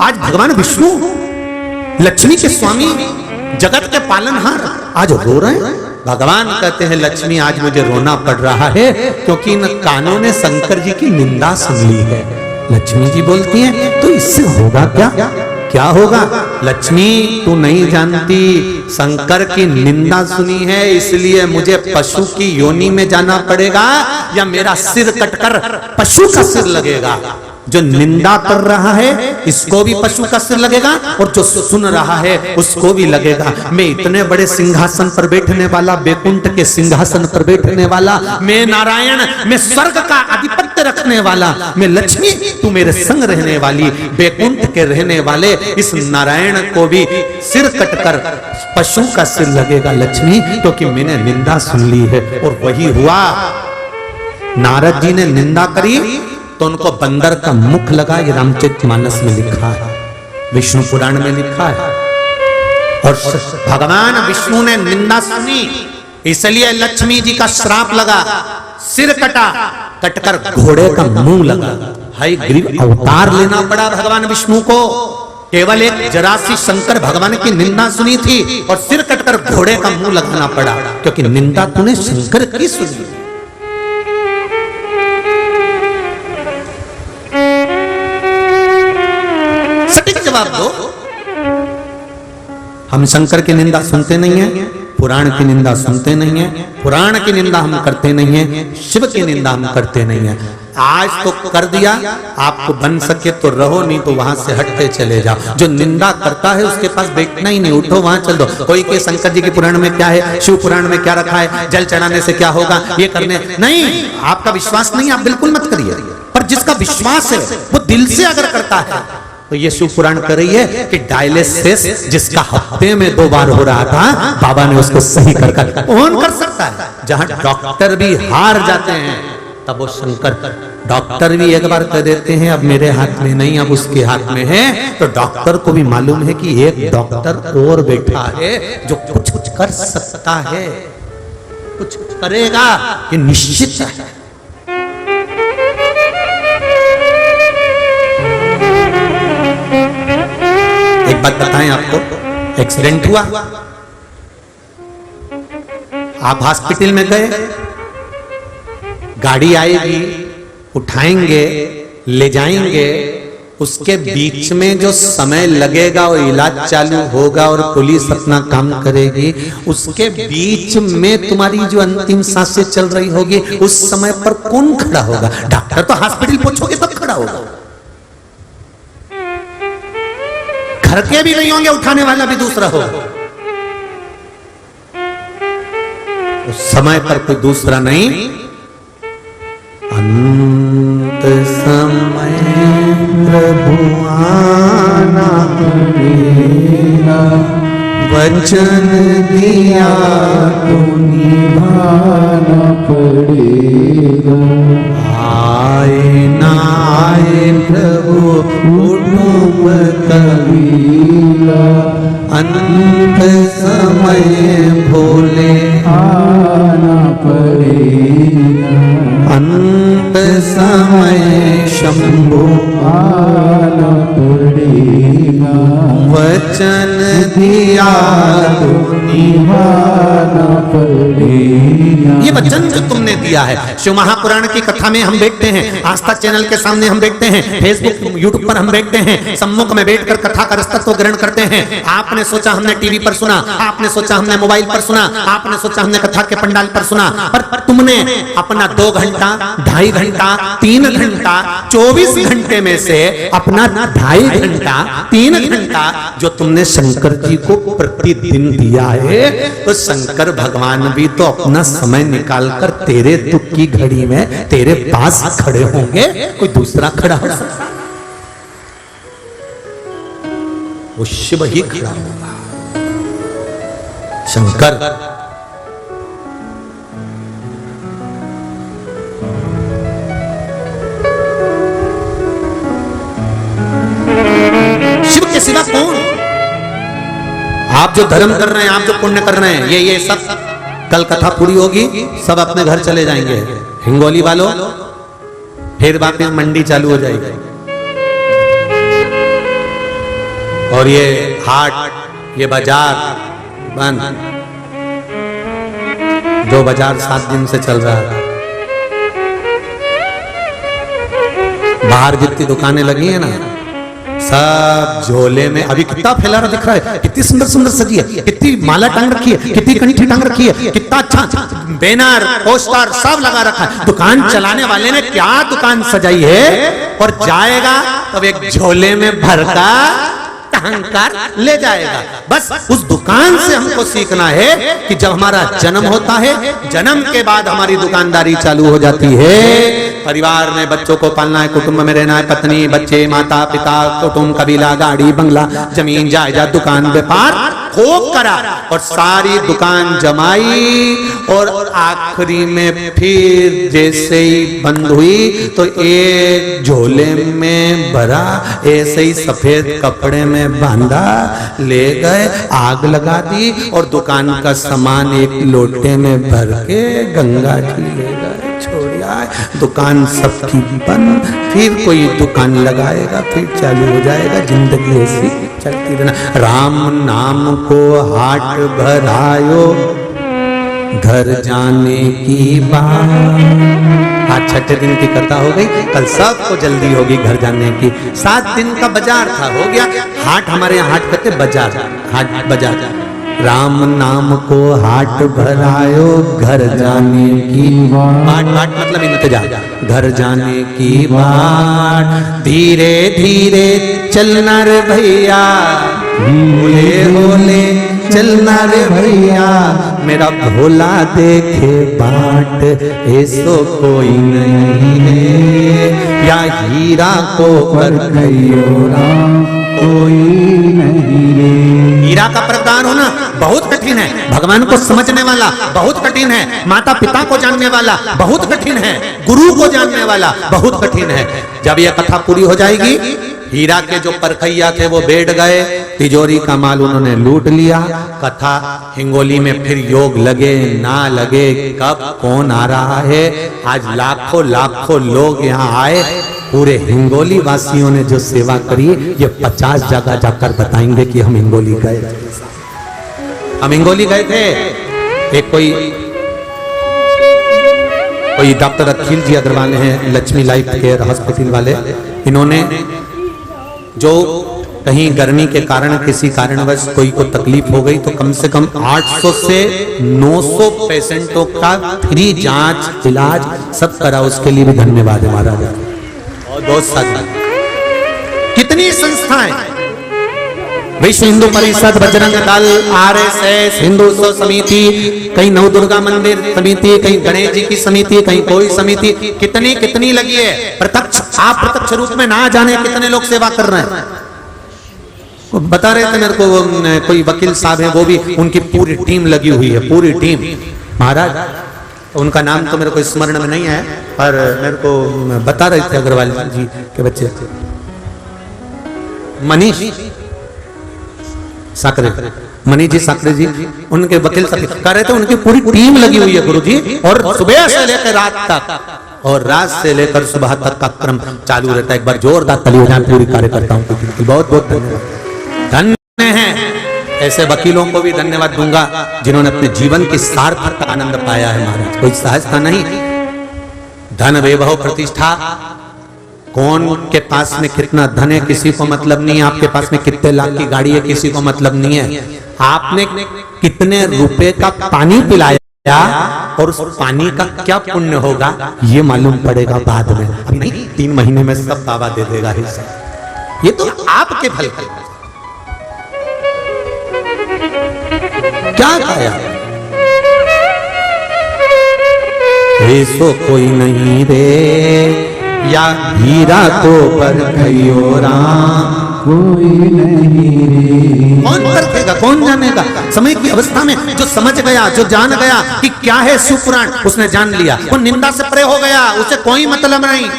आज भगवान विष्णु लक्ष्मी के स्वामी, जगत के पालनहार आज रो रहे हैं। भगवान कहते हैं, लक्ष्मी आज मुझे रोना पड़ रहा है क्योंकि इन कानों ने शंकर जी की निंदा सुन ली है। लक्ष्मी जी बोलती हैं, तो इससे होगा क्या होगा? लक्ष्मी तू नहीं जानती, शंकर की निंदा सुनी है इसलिए मुझे पशु की योनि में जाना पड़ेगा, या मेरा सिर कटकर पशु का सिर लगेगा। जो निंदा कर रहा है इसको भी पशु का सिर लगेगा और जो सुन रहा है उसको भी लगेगा। मैं इतने बड़े सिंहासन पर बैठने वाला, बैकुंठ के सिंहासन पर बैठने वाला, मैं नारायण, मैं स्वर्ग का आधिपत्य रखने वाला, मैं लक्ष्मी, तू मेरे संग रहने वाली, बैकुंठ के रहने वाले इस नारायण को भी सिर कटकर पशु का सिर लगेगा लक्ष्मी, क्योंकि मैंने निंदा सुन ली है। और वही हुआ, नारद जी ने निंदा करी तो उनको बंदर का मुख लगा। ये रामचरितमानस में लिखा है, विष्णु पुराण में लिखा है। और भगवान विष्णु ने निंदा सुनी इसलिए लक्ष्मी जी का श्राप लगा, सिर कटा, कटकर घोड़े का मुंह लगा। हाय ग्रीव अवतार लेना पड़ा भगवान विष्णु को। केवल एक जरासी शंकर भगवान की निंदा सुनी थी और सिर कटकर घोड़े का मुंह लगाना पड़ा, क्योंकि निंदा तूने शंकर की सुनी। जवाब दो। हम शंकर की निंदा सुनते नहीं है, पुराण की निंदा सुनते नहीं है, पुराण की निंदा हम करते नहीं है, शिव की निंदा हम करते नहीं है। आज तो कर दिया, आपको बन सके तो रहो, नहीं तो वहां से हटते चले जाओ। जो निंदा करता है उसके पास बैठना ही नहीं, उठो वहां चल दो। कोई के शंकर जी के पुराण में क्या है, शिव पुराण में क्या रखा है, जल चढ़ाने से क्या होगा, ये करने नहीं। आपका विश्वास नहीं, आप बिल्कुल मत करिए। पर जिसका विश्वास है वो दिल से अगर करता है तो ये शिव पुराण कर रही है कि डायलिसिस जिसका हफ्ते में 2 बार हो रहा था, बाबा ने उसको सही कर कौन कर सकता है। जहां डॉक्टर भी हार जाते हैं तब वो शंकर, डॉक्टर भी एक बार कह देते हैं अब मेरे हाथ में नहीं, अब उसके हाथ में है। तो डॉक्टर को भी मालूम है कि एक डॉक्टर और बैठा है जो कुछ कर सकता है, कुछ करेगा, ये निश्चित है। एक बात बताएं आपको, एक्सीडेंट हुआ, आप हॉस्पिटल में गए, गाड़ी आएगी, उठाएंगे, ले जाएंगे, उसके बीच में जो समय लगेगा वो इलाज चालू होगा और पुलिस अपना काम करेगी। उसके बीच में तुम्हारी जो अंतिम सांसें चल रही होगी, उस समय पर कौन खड़ा होगा? डॉक्टर तो हॉस्पिटल पहुंचोगे तब खड़ा होगा, घर के भी नहीं होंगे, उठाने वाला भी दूसरा होगा। उस समय पर कोई दूसरा नहीं। अंत समय प्रभु आना पड़ेगा, वचन दिया तो निभाना पड़ेगा। आए ना आए प्रभु कुटुंब कबीला, अंत समय भोले आना पड़ेगा, अंत समय शंभु आना पड़ेगा, वचन दिया तो निभाना पड़ेगा। ये वचन जो तुमने दिया है, शिव महापुराण की कथा में हम बैठते हैं, आस्था चैनल के सामने हम बैठते हैं, फेसबुक यूट्यूब पर हम बैठते हैं, सम्मुख में बैठकर कथा का रस्तत्व ग्रहण करते हैं। आपने सोचा हमने टीवी पर सुना, आपने सोचा हमने मोबाइल पर सुना, आपने सोचा हमने कथा के पंडाल पर सुना, पर तुमने अपना 2 घंटा, 2.5 घंटा, 3 घंटा, 24 घंटे में से अपना 2.5 घंटा, 3 घंटा जो तुमने शंकर जी को प्रतिदिन दिया है, तो शंकर भगवान भी तो अपना समय निकालकर तेरे दुख की घड़ी में तेरे पास खड़े होंगे, कोई दूसरा खड़ा हो सकता? वो शिव ही खड़ा होगा, शंकर। शिव के सिवा कौन? आप जो धर्म कर रहे हैं, आप जो पुण्य कर रहे हैं, ये सब कल कथा पूरी होगी, सब अपने घर चले जाएंगे। हिंगोली वालों, फिर वापस मंडी चालू हो जाएगी, और ये हाट, ये बाजार बंद। जो बाजार 7 दिन से चल रहा है, बाहर जितनी दुकानें लगी है ना, सब झोले में। अभी कितना फैला रहा दिख रहा है, कितनी सुंदर सुंदर सजी है, कितनी माला टांग रखी है, कितनी कंठी टांग रखी है, कितना अच्छा बैनर पोस्टर सब लगा रखा है। दुकान चलाने वाले ने क्या दुकान सजाई है, और जाएगा तब एक झोले में भरका अहंकार ले जाएगा। बस उस दुकान से हमको सीखना है कि जब हमारा जन्म होता है, जन्म के बाद हमारी दुकानदारी चालू हो जाती है। परिवार में बच्चों को पालना है, कुटुंब में रहना है, पत्नी, बच्चे, माता पिता, कुटुंब, कबीला, गाड़ी, बंगला, जमीन, जायदाद, दुकान, व्यापार खूब करा, और सारी दुकान जमाई, और आखिरी में फिर जैसे ही बंद हुई तो एक झोले में भरा, ऐसे ही सफेद कपड़े में बांधा, ले गए, आग लगा दी, और दुकान का सामान एक लोटे में भर के गंगा जी ले गए, छोड़िया। दुकान सबकी बंद, फिर कोई दुकान लगाएगा, फिर चालू हो जाएगा, जिंदगी ऐसी चलती रहना। राम नाम को हाट भरायो, घर जाने की बात। आज 6ठे दिन की कथा हो गई, कल सबको जल्दी होगी घर जाने की। 7 दिन का बाजार था, हो गया हाट। हमारे यहाँ हाट कहते बाजार, हाट बाजार। राम नाम को हाट भरायो, घर जाने की बाट, बाट मतलब इंतजार, घर जाने की बाट, धीरे धीरे चलना रे भैया, होले होले चलना रे भैया, मेरा भोला देखे बाट, ऐसो कोई नहीं है, या हीरा को परखइयो राम कोई नहीं है। हीरा का प्रदान होना बहुत कठिन है, भगवान को समझने वाला बहुत कठिन है, माता पिता को जानने वाला बहुत कठिन है, गुरु को जानने वाला बहुत कठिन है। जब यह कथा पूरी हो जाएगी, हीरा के जो परखैया थे वो बैठ गए, तिजोरी का माल उन्होंने लूट लिया। कथा हिंगोली में फिर योग लगे ना लगे, कब कौन आ रहा है, आज लाखों लाखों लोग यहाँ आए, पूरे हिंगोली वासियों ने जो सेवा करी, ये 50 जगह जाकर बताएंगे कि हम हिंगोली गए, हम हिंगोली गए थे। एक कोई डॉक्टर अखिल जी अग्रवाल हैं, लक्ष्मी लाइफ केयर हॉस्पिटल वाले, इन्होंने जो कहीं गर्मी के कारण किसी कारणवश कोई को तकलीफ हो गई तो कम से कम 800 से 900 पेशेंटों का फ्री जांच इलाज सब करा, उसके लिए भी धन्यवाद है महाराज। और बहुत सारी कितनी संस्थाएं, विश्व हिंदू परिषद, बजरंग दल, RSS, हिंदू उत्सव समिति, कहीं नवदुर्गा मंदिर समिति, कहीं गणेश जी की समिति, कहीं कोई समिति, कितनी कितनी लगी है। प्रत्यक्ष आप प्रत्यक्ष रूप में ना जाने कितने लोग सेवा कर रहे हैं। बता रहे थे मेरे को कोई वकील साहब है, वो भी उनकी पूरी टीम लगी हुई है, पूरी टीम महाराज। उनका नाम तो मेरे को स्मरण में नहीं है, पर मेरे को बता रहे थे अग्रवाल जी के बच्चे, मनीष साकरे, मनीष जी साकरे जी, उनके वकील साहब कह रहे थे उनकी पूरी टीम लगी हुई है गुरु जी, और सुबह से लेकर रात तक और रात से लेकर सुबह तक का क्रम चालू रहता है। एक बार जोरदार ताली हो जाए पूरी कार्यकर्ताओं को, बहुत बहुत धन्यवाद। धन्य है, ऐसे वकीलों को भी धन्यवाद दूंगा जिन्होंने अपने जीवन की सार्थक आनंद पाया है महाराज। कोई सहजता नहीं, धन वैभव प्रतिष्ठा, कौन के पास में कितना धन है किसी को मतलब नहीं है, आपके पास में कितने लाख की गाड़ी है किसी को मतलब नहीं है, आपने कितने रुपए का पानी पिलाया और उस पानी का क्या पुण्य होगा ये मालूम पड़ेगा बाद में। अब नहीं, 3 महीने में सब बाबा दे देगा हिस्सा, ये तो आपके फल का। क्या खाया, ऐसो कोई नहीं रे, या हीरा को परखइयो राम कोई नहीं रे। कौन परखेगा, कौन जानेगा। समय की अवस्था में जो समझ गया, जो जान गया कि क्या है शिव पुराण, उसने जान लिया। वो निंदा से परे हो गया, उसे कोई मतलब नहीं।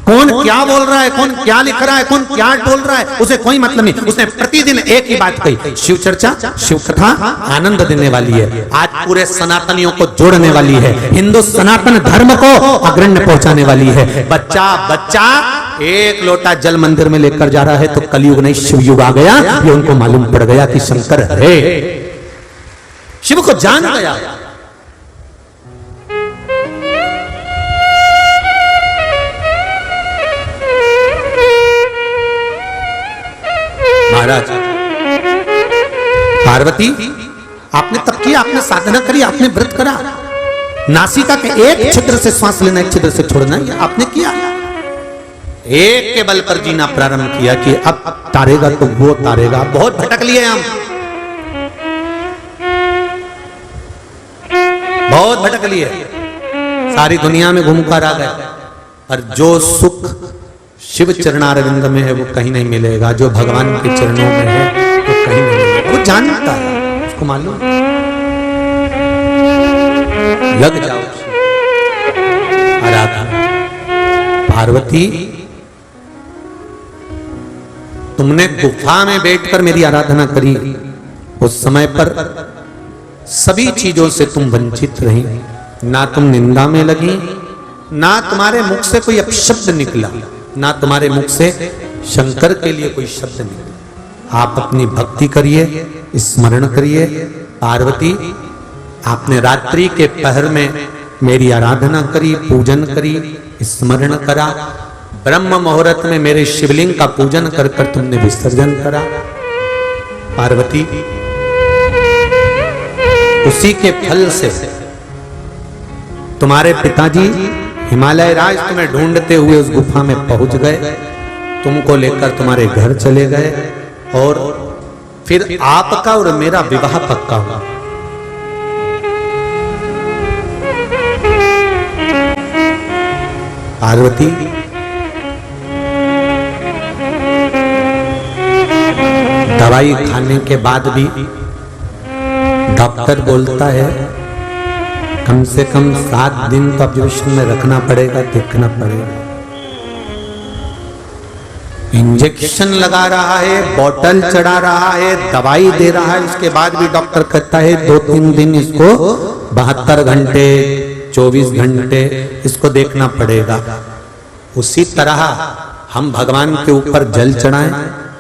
कौन क्या बोल रहा है, कौन क्या लिख रहा है, कौन क्या बोल रहा है, उसे कोई मतलब नहीं। उसने प्रतिदिन एक ही बात कही, शिव चर्चा, शिव कथा आनंद देने वाली है, आज पूरे सनातनियों को जोड़ने वाली है, हिंदू सनातन धर्म को अग्रण्य पहुंचाने वाली है। बच्चा बच्चा एक लोटा जल मंदिर में लेकर जा रहा है तो कलयुग नहीं शिव युग आ गया, ये उनको मालूम पड़ गया कि शंकर है, शिव को जान गया। महाराज पार्वती, आपने तप किया, आपने साधना करी, आपने व्रत करा, नासिका के एक छिद्र से श्वास लेना, एक छिद्र से छोड़ना, ये आपने किया। एक के बल पर जीना प्रारंभ किया कि अब तारेगा तो वो तारेगा। बहुत भटक लिए हम, बहुत भटक लिए, सारी दुनिया में घूमकर आ गए, और जो सुख शिव चरणारविंद में है वो कहीं नहीं मिलेगा, जो भगवान के चरणों में है वो कहीं नहीं मिलेगा। वो जानता है, उसको मालूम, लग जाओ आराधना। पार्वती, तुमने गुफा में बैठकर मेरी आराधना करी, उस समय पर सभी चीजों से तुम वंचित रही, ना तुम निंदा में लगी, ना तुम्हारे मुख से कोई अपशब्द निकला, ना तुम्हारे मुख से शंकर के लिए कोई शब्द निकला। आप अपनी भक्ति करिए, स्मरण करिए। पार्वती, आपने रात्रि के पहर में मेरी आराधना करी, पूजन करी, स्मरण करा। ब्रह्म मुहूर्त में मेरे शिवलिंग का पूजन कर कर तुमने विसर्जन करा। पार्वती, उसी के फल से तुम्हारे पिताजी हिमालय राज तुम्हें ढूंढते हुए उस गुफा में पहुंच गए, तुमको लेकर तुम्हारे घर चले गए और फिर आपका और मेरा विवाह पक्का हुआ। पार्वती, दवाई खाने के बाद भी डॉक्टर बोलता है कम से कम 7 दिन तो ऑब्जर्वेशन में रखना पड़ेगा, देखना पड़ेगा। इंजेक्शन लगा रहा है, बॉटल चढ़ा रहा है, दवाई दे रहा है, उसके बाद भी डॉक्टर कहता है 2-3 दिन इसको 72 घंटे 24 घंटे इसको देखना पड़ेगा। उसी तरह हम भगवान के ऊपर जल चढ़ाएं,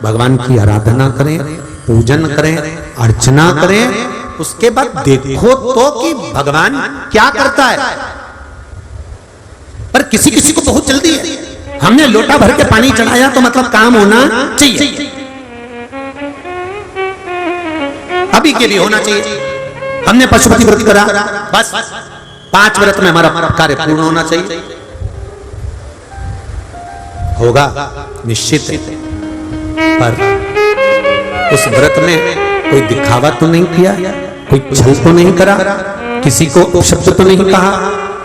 भगवान की आराधना करें, पूजन करें, अर्चना करें, उसके बाद देखो तो कि भगवान क्या करता है। पर किसी किसी को बहुत जल्दी है, हमने लोटा भर के पानी चढ़ाया तो मतलब काम होना चाहिए, अभी के लिए होना चाहिए। हमने पशुपति व्रत करा, बस 5 व्रत में हमारा कार्य पूर्ण होना चाहिए। होगा निश्चित है, पर उस व्रत में कोई दिखावा तो नहीं किया, कोई छल तो नहीं करा, किसी को अपशब्द तो नहीं कहा,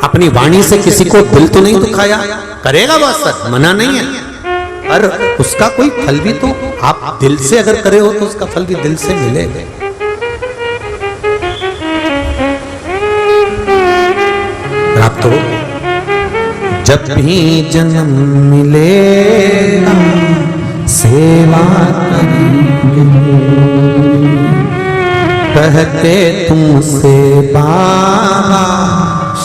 अपनी वाणी से किसी को दिल तो नहीं दुखाया। करेगा वो असर, मना नहीं है, पर उसका कोई फल भी तो आप दिल से अगर करे हो तो उसका फल भी दिल से मिलेगा। प्राप्त हो। जब भी जन्म मिलेगा सेवा करेंगे, कहते तुमसे बाबा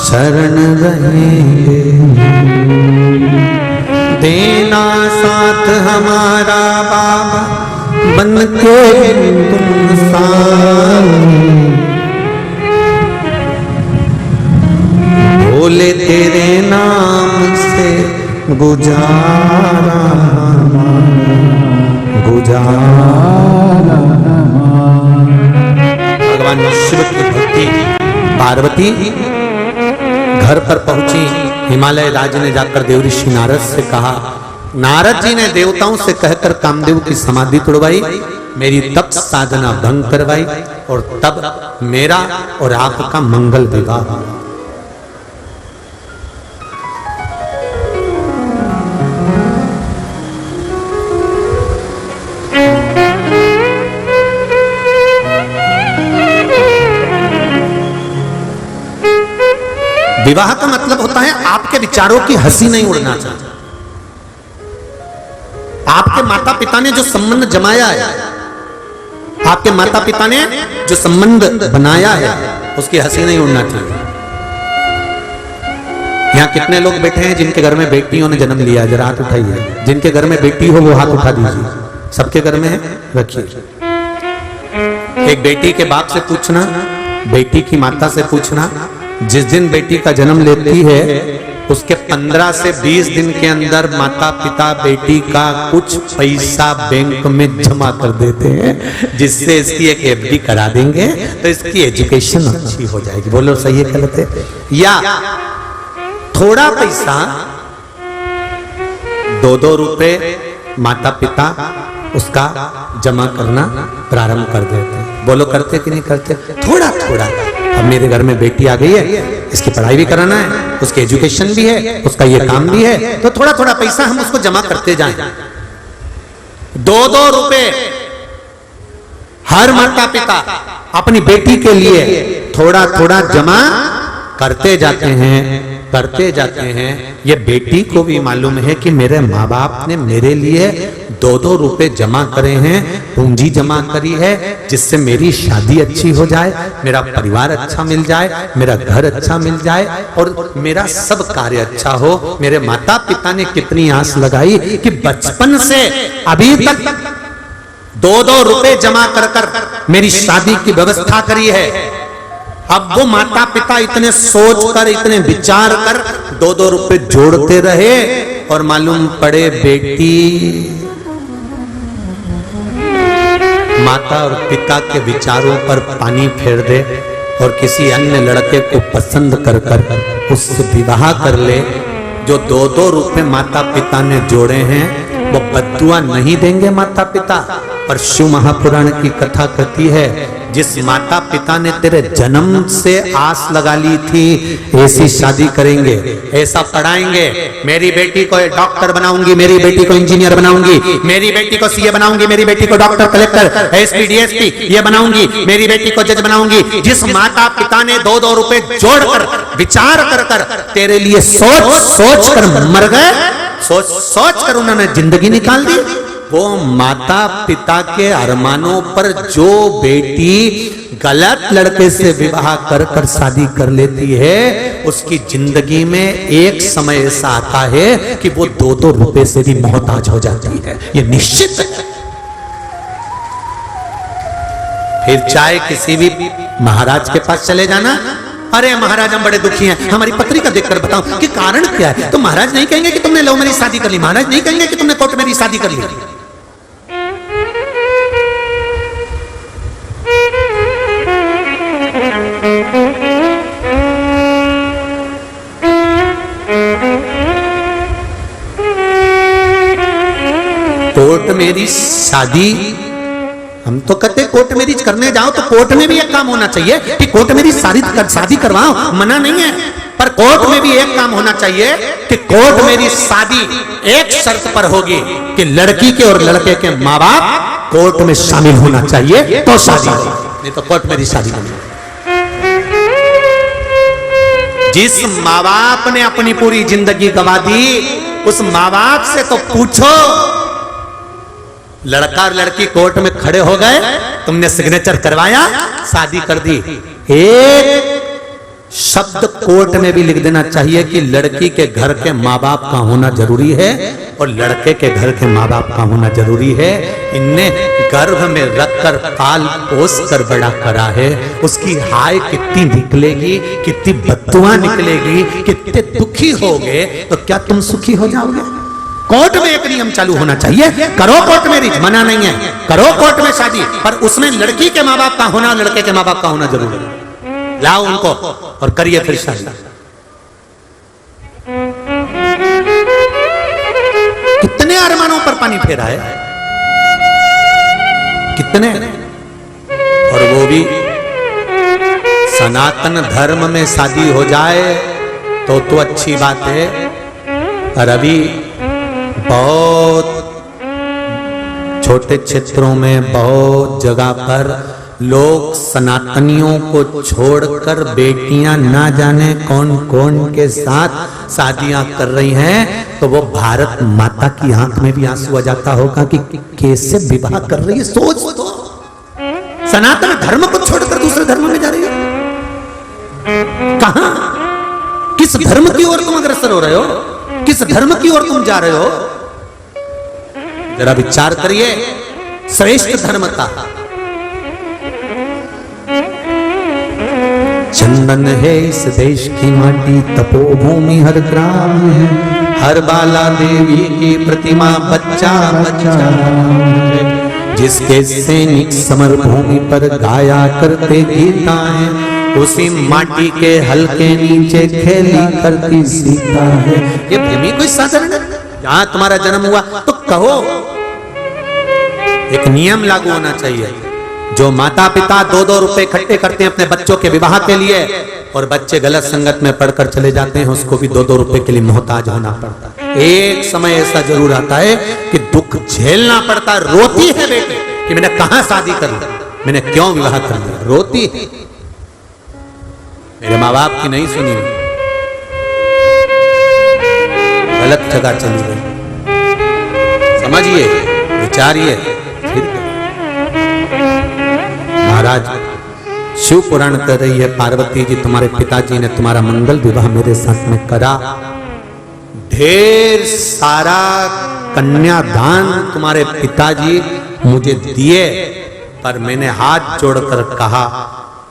शरण रहेंगे, देना साथ हमारा बाबा बन के तुम साथ, बोले तेरे नाम से गुजारा गुजारा। भगवान शिव की भक्ति। पार्वती घर पर पहुंची, हिमालय राज ने जाकर देव ऋषि नारद से कहा, नारद जी ने देवताओं से कहकर कामदेव की समाधि तोड़वाई, मेरी तप साधना भंग करवाई और तब मेरा और आपका मंगल विवाह हुआ। विवाह का मतलब होता है आपके विचारों की हंसी नहीं उड़ना चाहिए। आपके माता पिता ने जो संबंध जमाया है, आपके माता पिता ने जो संबंध बनाया है, उसकी हंसी नहीं उड़ना चाहिए। यहाँ कितने लोग बैठे हैं जिनके घर में बेटियों ने जन्म लिया, जरा हाथ उठाइए। जिनके घर में बेटी हो वो हाथ उठा दीजिए। सबके घर में है, रखिए। एक बेटी के बाप से पूछना, बेटी की माता से पूछना, जिस दिन बेटी का जन्म लेती है उसके 15 से 20 दिन के अंदर माता पिता बेटी का कुछ पैसा बैंक में जमा कर देते हैं, जिससे इसकी एक एफडी करा देंगे तो इसकी एजुकेशन अच्छी हो जाएगी। बोलो सही है गलत है? या थोड़ा पैसा 2-2 रुपए माता पिता उसका जमा करना प्रारंभ कर देते हैं। बोलो करते कि नहीं करते? थोड़ा थोड़ा। अब मेरे घर में बेटी आ गई है, इसकी पढ़ाई भी कराना है, उसकी एजुकेशन भी है, उसका ये काम भी है, तो थोड़ा थोड़ा पैसा हम उसको जमा करते जाएं। 2-2 रुपए हर माता पिता अपनी बेटी के लिए थोड़ा थोड़ा जमा करते जाते हैं। ये बेटी को भी मालूम है कि मेरे माँ बाप ने मेरे लिए 2-2 रुपए जमा करे हैं, पूंजी जमा करी है, जिससे मेरी शादी अच्छी हो जाए, मेरा परिवार अच्छा मिल जाए, मेरा घर अच्छा मिल जाए और मेरा सब कार्य अच्छा हो। मेरे माता पिता ने कितनी आस लगाई कि बचपन से अभी तक 2-2 रुपए जमा कर मेरी शादी की व्यवस्था करी है। अब वो माता पिता इतने सोच कर, इतने विचार कर 2-2 रुपए जोड़ते रहे और मालूम पड़े बेटी माता और पिता के विचारों पर पानी फेर दे और किसी अन्य लड़के को पसंद कर उससे विवाह कर ले, जो 2-2 रुपए माता पिता ने जोड़े हैं वो बद्दुआ नहीं देंगे माता पिता। पर शिव महापुराण की कथा कहती है, जिस माता पिता ने तेरे जन्म से आस लगा ली थी ऐसी शादी करेंगे, ऐसा पढ़ाएंगे, मेरी बेटी को डॉक्टर बनाऊंगी, मेरी बेटी को इंजीनियर बनाऊंगी, मेरी बेटी को सीए बनाऊंगी, मेरी बेटी को डॉक्टर, कलेक्टर, एसपी, डीएसपी ये बनाऊंगी, मेरी बेटी को जज बनाऊंगी। जिस माता पिता ने 2-2 रुपए जोड़कर विचार कर तेरे लिए सोच कर मर गए, सोच कर उन्होंने जिंदगी निकाल दी, वो माता पिता के अरमानों पर जो बेटी गलत लड़के से विवाह कर शादी कर लेती है, उसकी जिंदगी में एक समय ऐसा आता है कि वो 2-2 रुपए से भी मोहताज हो जाती है, ये निश्चित है। फिर चाहे किसी भी महाराज के पास चले जाना, अरे महाराज हम बड़े दुखी हैं, हमारी पत्रिका देखकर बताओ कि कारण क्या है। तो महाराज नहीं कहेंगे कि तुमने लव मैरिज शादी कर ली, महाराज नहीं कहेंगे कि तुमने कोर्ट मैरिज शादी कर ली। कोर्ट मैरिज शादी, हम तो कहते कोर्ट मैरिज करने जाओ तो कोर्ट में भी एक काम होना चाहिए कि कोर्ट मैरिज शादी करवाओ, मना नहीं है, पर कोर्ट में भी एक काम होना चाहिए कि कोर्ट मैरिज शादी एक शर्त पर होगी कि लड़की के और लड़के के माँ बाप कोर्ट में शामिल होना चाहिए तो शादी, नहीं तो कोर्ट मैरिज शादी नहीं। जिस माँ बाप ने अपनी पूरी जिंदगी गंवा दी, उस माँ बाप से तो पूछो, लड़का और लड़की कोर्ट में खड़े हो गए, तुमने सिग्नेचर करवाया, शादी कर दी, एक शब्द कोर्ट में भी लिख देना चाहिए कि लड़की के घर के माँ बाप का होना जरूरी है और लड़के के घर के माँ बाप का होना जरूरी है। इनने गर्भ में रखकर पाल पोस कर बड़ा करा है, उसकी हाय कितनी निकलेगी, कितनी बद्दुआ निकलेगी, कितने दुखी होगे, तो क्या तुम सुखी हो जाओगे? कोर्ट में एक नियम चालू होना चाहिए, करो कोर्ट मैरिज, मना नहीं है, करो कोर्ट में शादी, पर उसमें लड़की के माँ बाप का होना, लड़के के माँ बाप का होना जरूरी है। लाओ उनको और करिए फिर शादी। कितने अरमानों पर पानी फेरा है, कितने, और वो भी सनातन धर्म में शादी हो जाए तो अच्छी बात है, पर अभी बहुत छोटे क्षेत्रों में, बहुत जगह पर लोग सनातनियों को छोड़कर बेटियां ना जाने कौन कौन के साथ शादियां कर रही हैं, तो वो भारत माता की आंख में भी आंसू आ जाता होगा कि कैसे विवाह कर रही है। सोच तो, सनातन धर्म को छोड़कर दूसरे धर्म में जा रही है, कहां, किस धर्म की ओर तुम अग्रसर हो रहे हो, किस धर्म की ओर तुम जा रहे हो? जरा विचार करिए श्रेष्ठ धर्म का। चंदन है इस देश की माटी, तपोभूमि हर ग्राम है, हर बाला देवी की प्रतिमा बच्चा बच्चा है, जिसके सैनिक समर भूमि पर गाया करते गीता है, उसी माटी के हल्के नीचे खेली करती सीता है। ये भूमि कोई साधारण है? जहां तुम्हारा जन्म हुआ तो कहो, एक नियम लागू होना चाहिए, जो माता पिता 2-2 रुपए इकट्ठे करते हैं अपने बच्चों के विवाह के लिए और बच्चे गलत संगत में पढ़कर चले जाते हैं, उसको भी 2-2 रुपए के लिए मोहताज होना पड़ता है। एक समय ऐसा जरूर आता है कि दुख झेलना पड़ता है, रोती है बेटी कि मैंने कहां शादी कर ली, मैंने क्यों विवाह कर लिया, रोती है, मेरे माँ बाप की नहीं सुनी, गलत जगह चली गई। समझिए, विचारिए। महाराज शिव पुराण कर रही है, पार्वती जी तुम्हारे पिताजी ने तुम्हारा मंगल विवाह मेरे साथ में करा, ढेर सारा कन्यादान तुम्हारे पिताजी मुझे दिए, पर मैंने हाथ जोड़कर कहा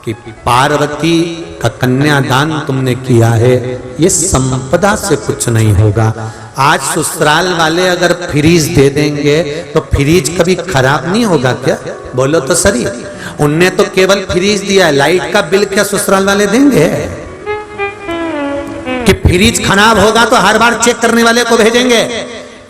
कि पार्वती का कन्यादान तुमने किया है, ये संपदा से कुछ नहीं होगा, आज ससुराल वाले अगर फ्रीज दे देंगे तो फ्रीज कभी खराब नहीं होगा क्या? बोलो तो सही। उनने तो केवल फ्रीज दिया है, लाइट का बिल क्या ससुराल वाले देंगे? कि फ्रीज खराब होगा तो हर बार चेक करने वाले को भेजेंगे।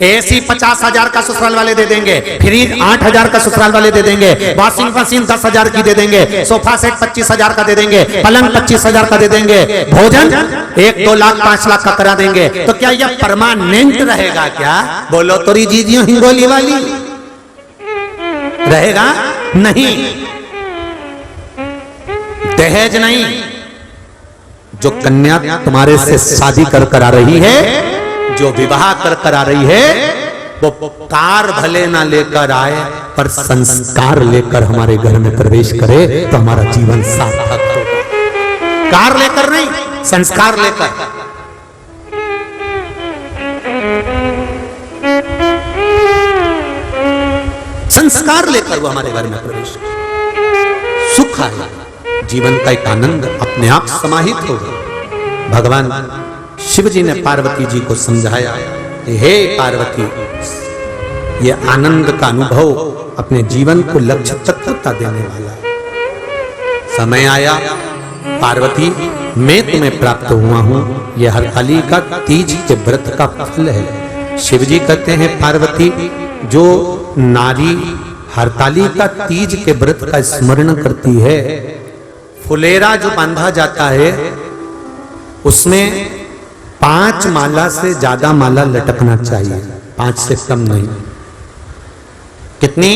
एसी 50,000 का ससुराल वाले दे देंगे, फ्रिज 8,000 का ससुराल वाले दे देंगे, वॉशिंग मशीन 10,000 की दे देंगे, सोफा सेट 25,000 का दे देंगे, पलंग 25,000 का दे देंगे, भोजन 1, 2 लाख 5 लाख का करा देंगे। तो क्या यह परमानेंट रहेगा क्या? बोलो तो जीजियो हिंगोली वाली रहेगा? नहीं। दहेज नहीं। जो कन्या तुम्हारे से शादी कर आ रही है, जो विवाह कर आ रही है, वो कार भले ना लेकर आए पर संस्कार लेकर हमारे घर में प्रवेश करे तो हमारा जीवन सार्थक होगा। कार लेकर नहीं, संस्कार लेकर। संस्कार लेकर वो हमारे घर में प्रवेश करे, सुख आएगा, जीवन का एक आनंद अपने आप समाहित होगा। भगवान शिव जी ने पार्वती जी को समझाया, हे पार्वती, ये आनंद का अनुभव अपने जीवन को लक्ष्य तत्वता देने वाला है। समय आया, पार्वती मैं तुम्हें प्राप्त हुआ हूं, यह हरतालिका तीज के व्रत का फल है। शिव जी कहते हैं, पार्वती, जो नारी हरतालिका तीज के व्रत का स्मरण करती है, फुलेरा जो बांधा जाता है उसमें 5 माला से ज्यादा माला लटकना चाहिए, 5 से कम नहीं। कितनी?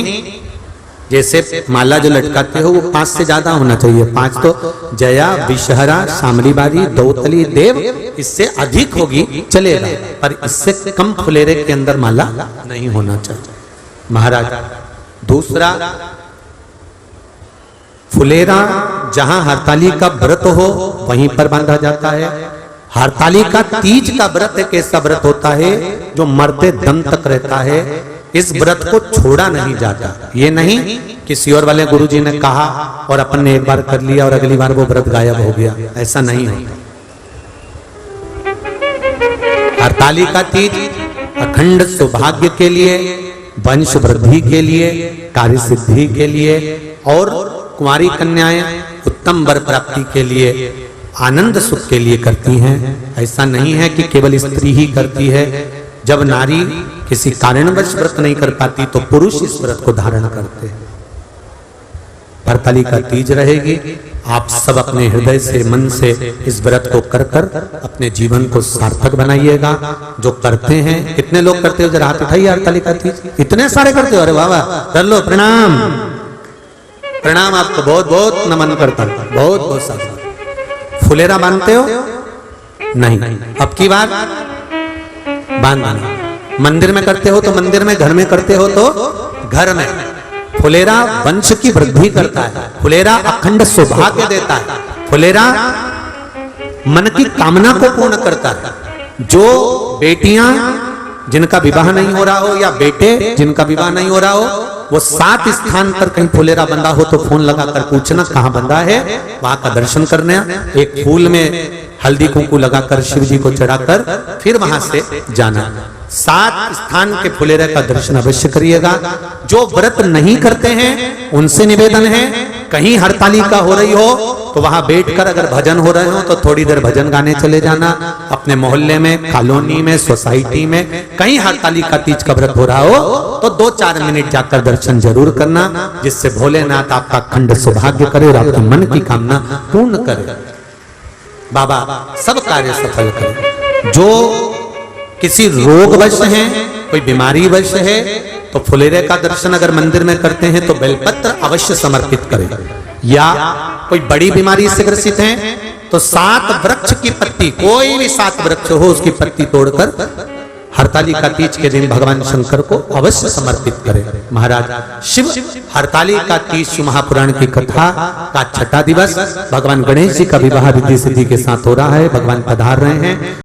जैसे माला जो लटकाते हो वो 5 से ज्यादा होना चाहिए। 5 तो जया, विषहरा, शामलीबारी, दौतली, देव, इससे अधिक होगी चलेगा, पर इससे कम फुलेरे के अंदर माला नहीं होना चाहिए महाराज। दूसरा, फुलेरा जहां हरतालिका व्रत हो वहीं पर बांधा जाता है। हरतालिका तीज का व्रत एक ऐसा व्रत होता है जो मरते दम तक रहता है। इस व्रत को छोड़ा नहीं जाता। ये नहीं किसी और वाले गुरुजी ने कहा और अपन ने एक बार कर लिया और अगली बार वो व्रत गायब हो गया, ऐसा नहीं होता। हरतालिका तीज अखंड सौभाग्य के लिए, वंश वृद्धि के लिए, कार्य सिद्धि के लिए और कुंवारी कन्याएं उत्तम वर प्राप्ति के लिए, आनंद सुख के लिए करती हैं। ऐसा नहीं है कि केवल स्त्री ही करती है। जब नारी किसी कारणवश व्रत नहीं कर पाती तो पुरुष इस व्रत को धारण करते हैं। हरतालिका तीज रहेगी, आप सब अपने हृदय से, मन से इस व्रत को कर कर अपने जीवन को सार्थक बनाइएगा। जो करते हैं, कितने लोग करते हो? जरा हाथ उठाइए। हरतालिका तीज इतने सारे करते हो? अरे वाह वाह, कर लो, प्रणाम प्रणाम, आपको बहुत बहुत नमन करता हूं, बहुत बहुत सारा। फुलेरा बांधते हो? नहीं, अब की बार बांधना। मंदिर में करते हो तो मंदिर में, घर में करते हो तो घर में। फुलेरा वंश की वृद्धि करता है, फुलेरा अखंड सौभाग्य देता है, फुलेरा मन की कामना को पूर्ण करता है। जो बेटियां जिनका विवाह नहीं हो रहा हो या बेटे जिनका विवाह नहीं हो रहा हो, वो 7 स्थान पर कहीं फुलेरा बंधा हो तो फोन लगाकर पूछना कहां बंधा है, वहां का दर्शन करना। एक फूल में हल्दी कुंकू लगाकर शिव जी को चढ़ाकर फिर वहां से जाना। 7 स्थान के फुलेरे का दर्शन अवश्य करिएगा। जो व्रत नहीं करते हैं उनसे निवेदन है, कहीं हरतालिका हो रही हो तो वहां बैठकर अगर भजन हो रहे हो तो थोड़ी देर भजन गाने चले जाना। अपने मोहल्ले में, कॉलोनी में, सोसाइटी में कहीं हरतालिका तीज का व्रत हो रहा हो तो 2-4 मिनट जाकर दर्शन जरूर करना, जिससे भोलेनाथ आपका अखंड सौभाग्य करे और आपके मन की कामना पूर्ण करे। बाबा सब कार्य सफल करे। जो किसी रोगवश हैं, कोई बीमारी वश है, तो फुलेरे का दर्शन अगर मंदिर में करते हैं तो बेलपत्र अवश्य समर्पित करें। या कोई बड़ी बीमारी से ग्रसित हैं तो 7 वृक्ष की पत्ती, कोई भी 7 वृक्ष हो उसकी पत्ती तोड़कर हरतालिका तीज के दिन भगवान शंकर को अवश्य समर्पित करें। महाराज शिव हरतालिका तीज महापुराण की कथा का 6ठा दिवस भगवान गणेश जी का विवाह रिद्धि सिद्धि के साथ हो रहा है। भगवान पधार रहे हैं।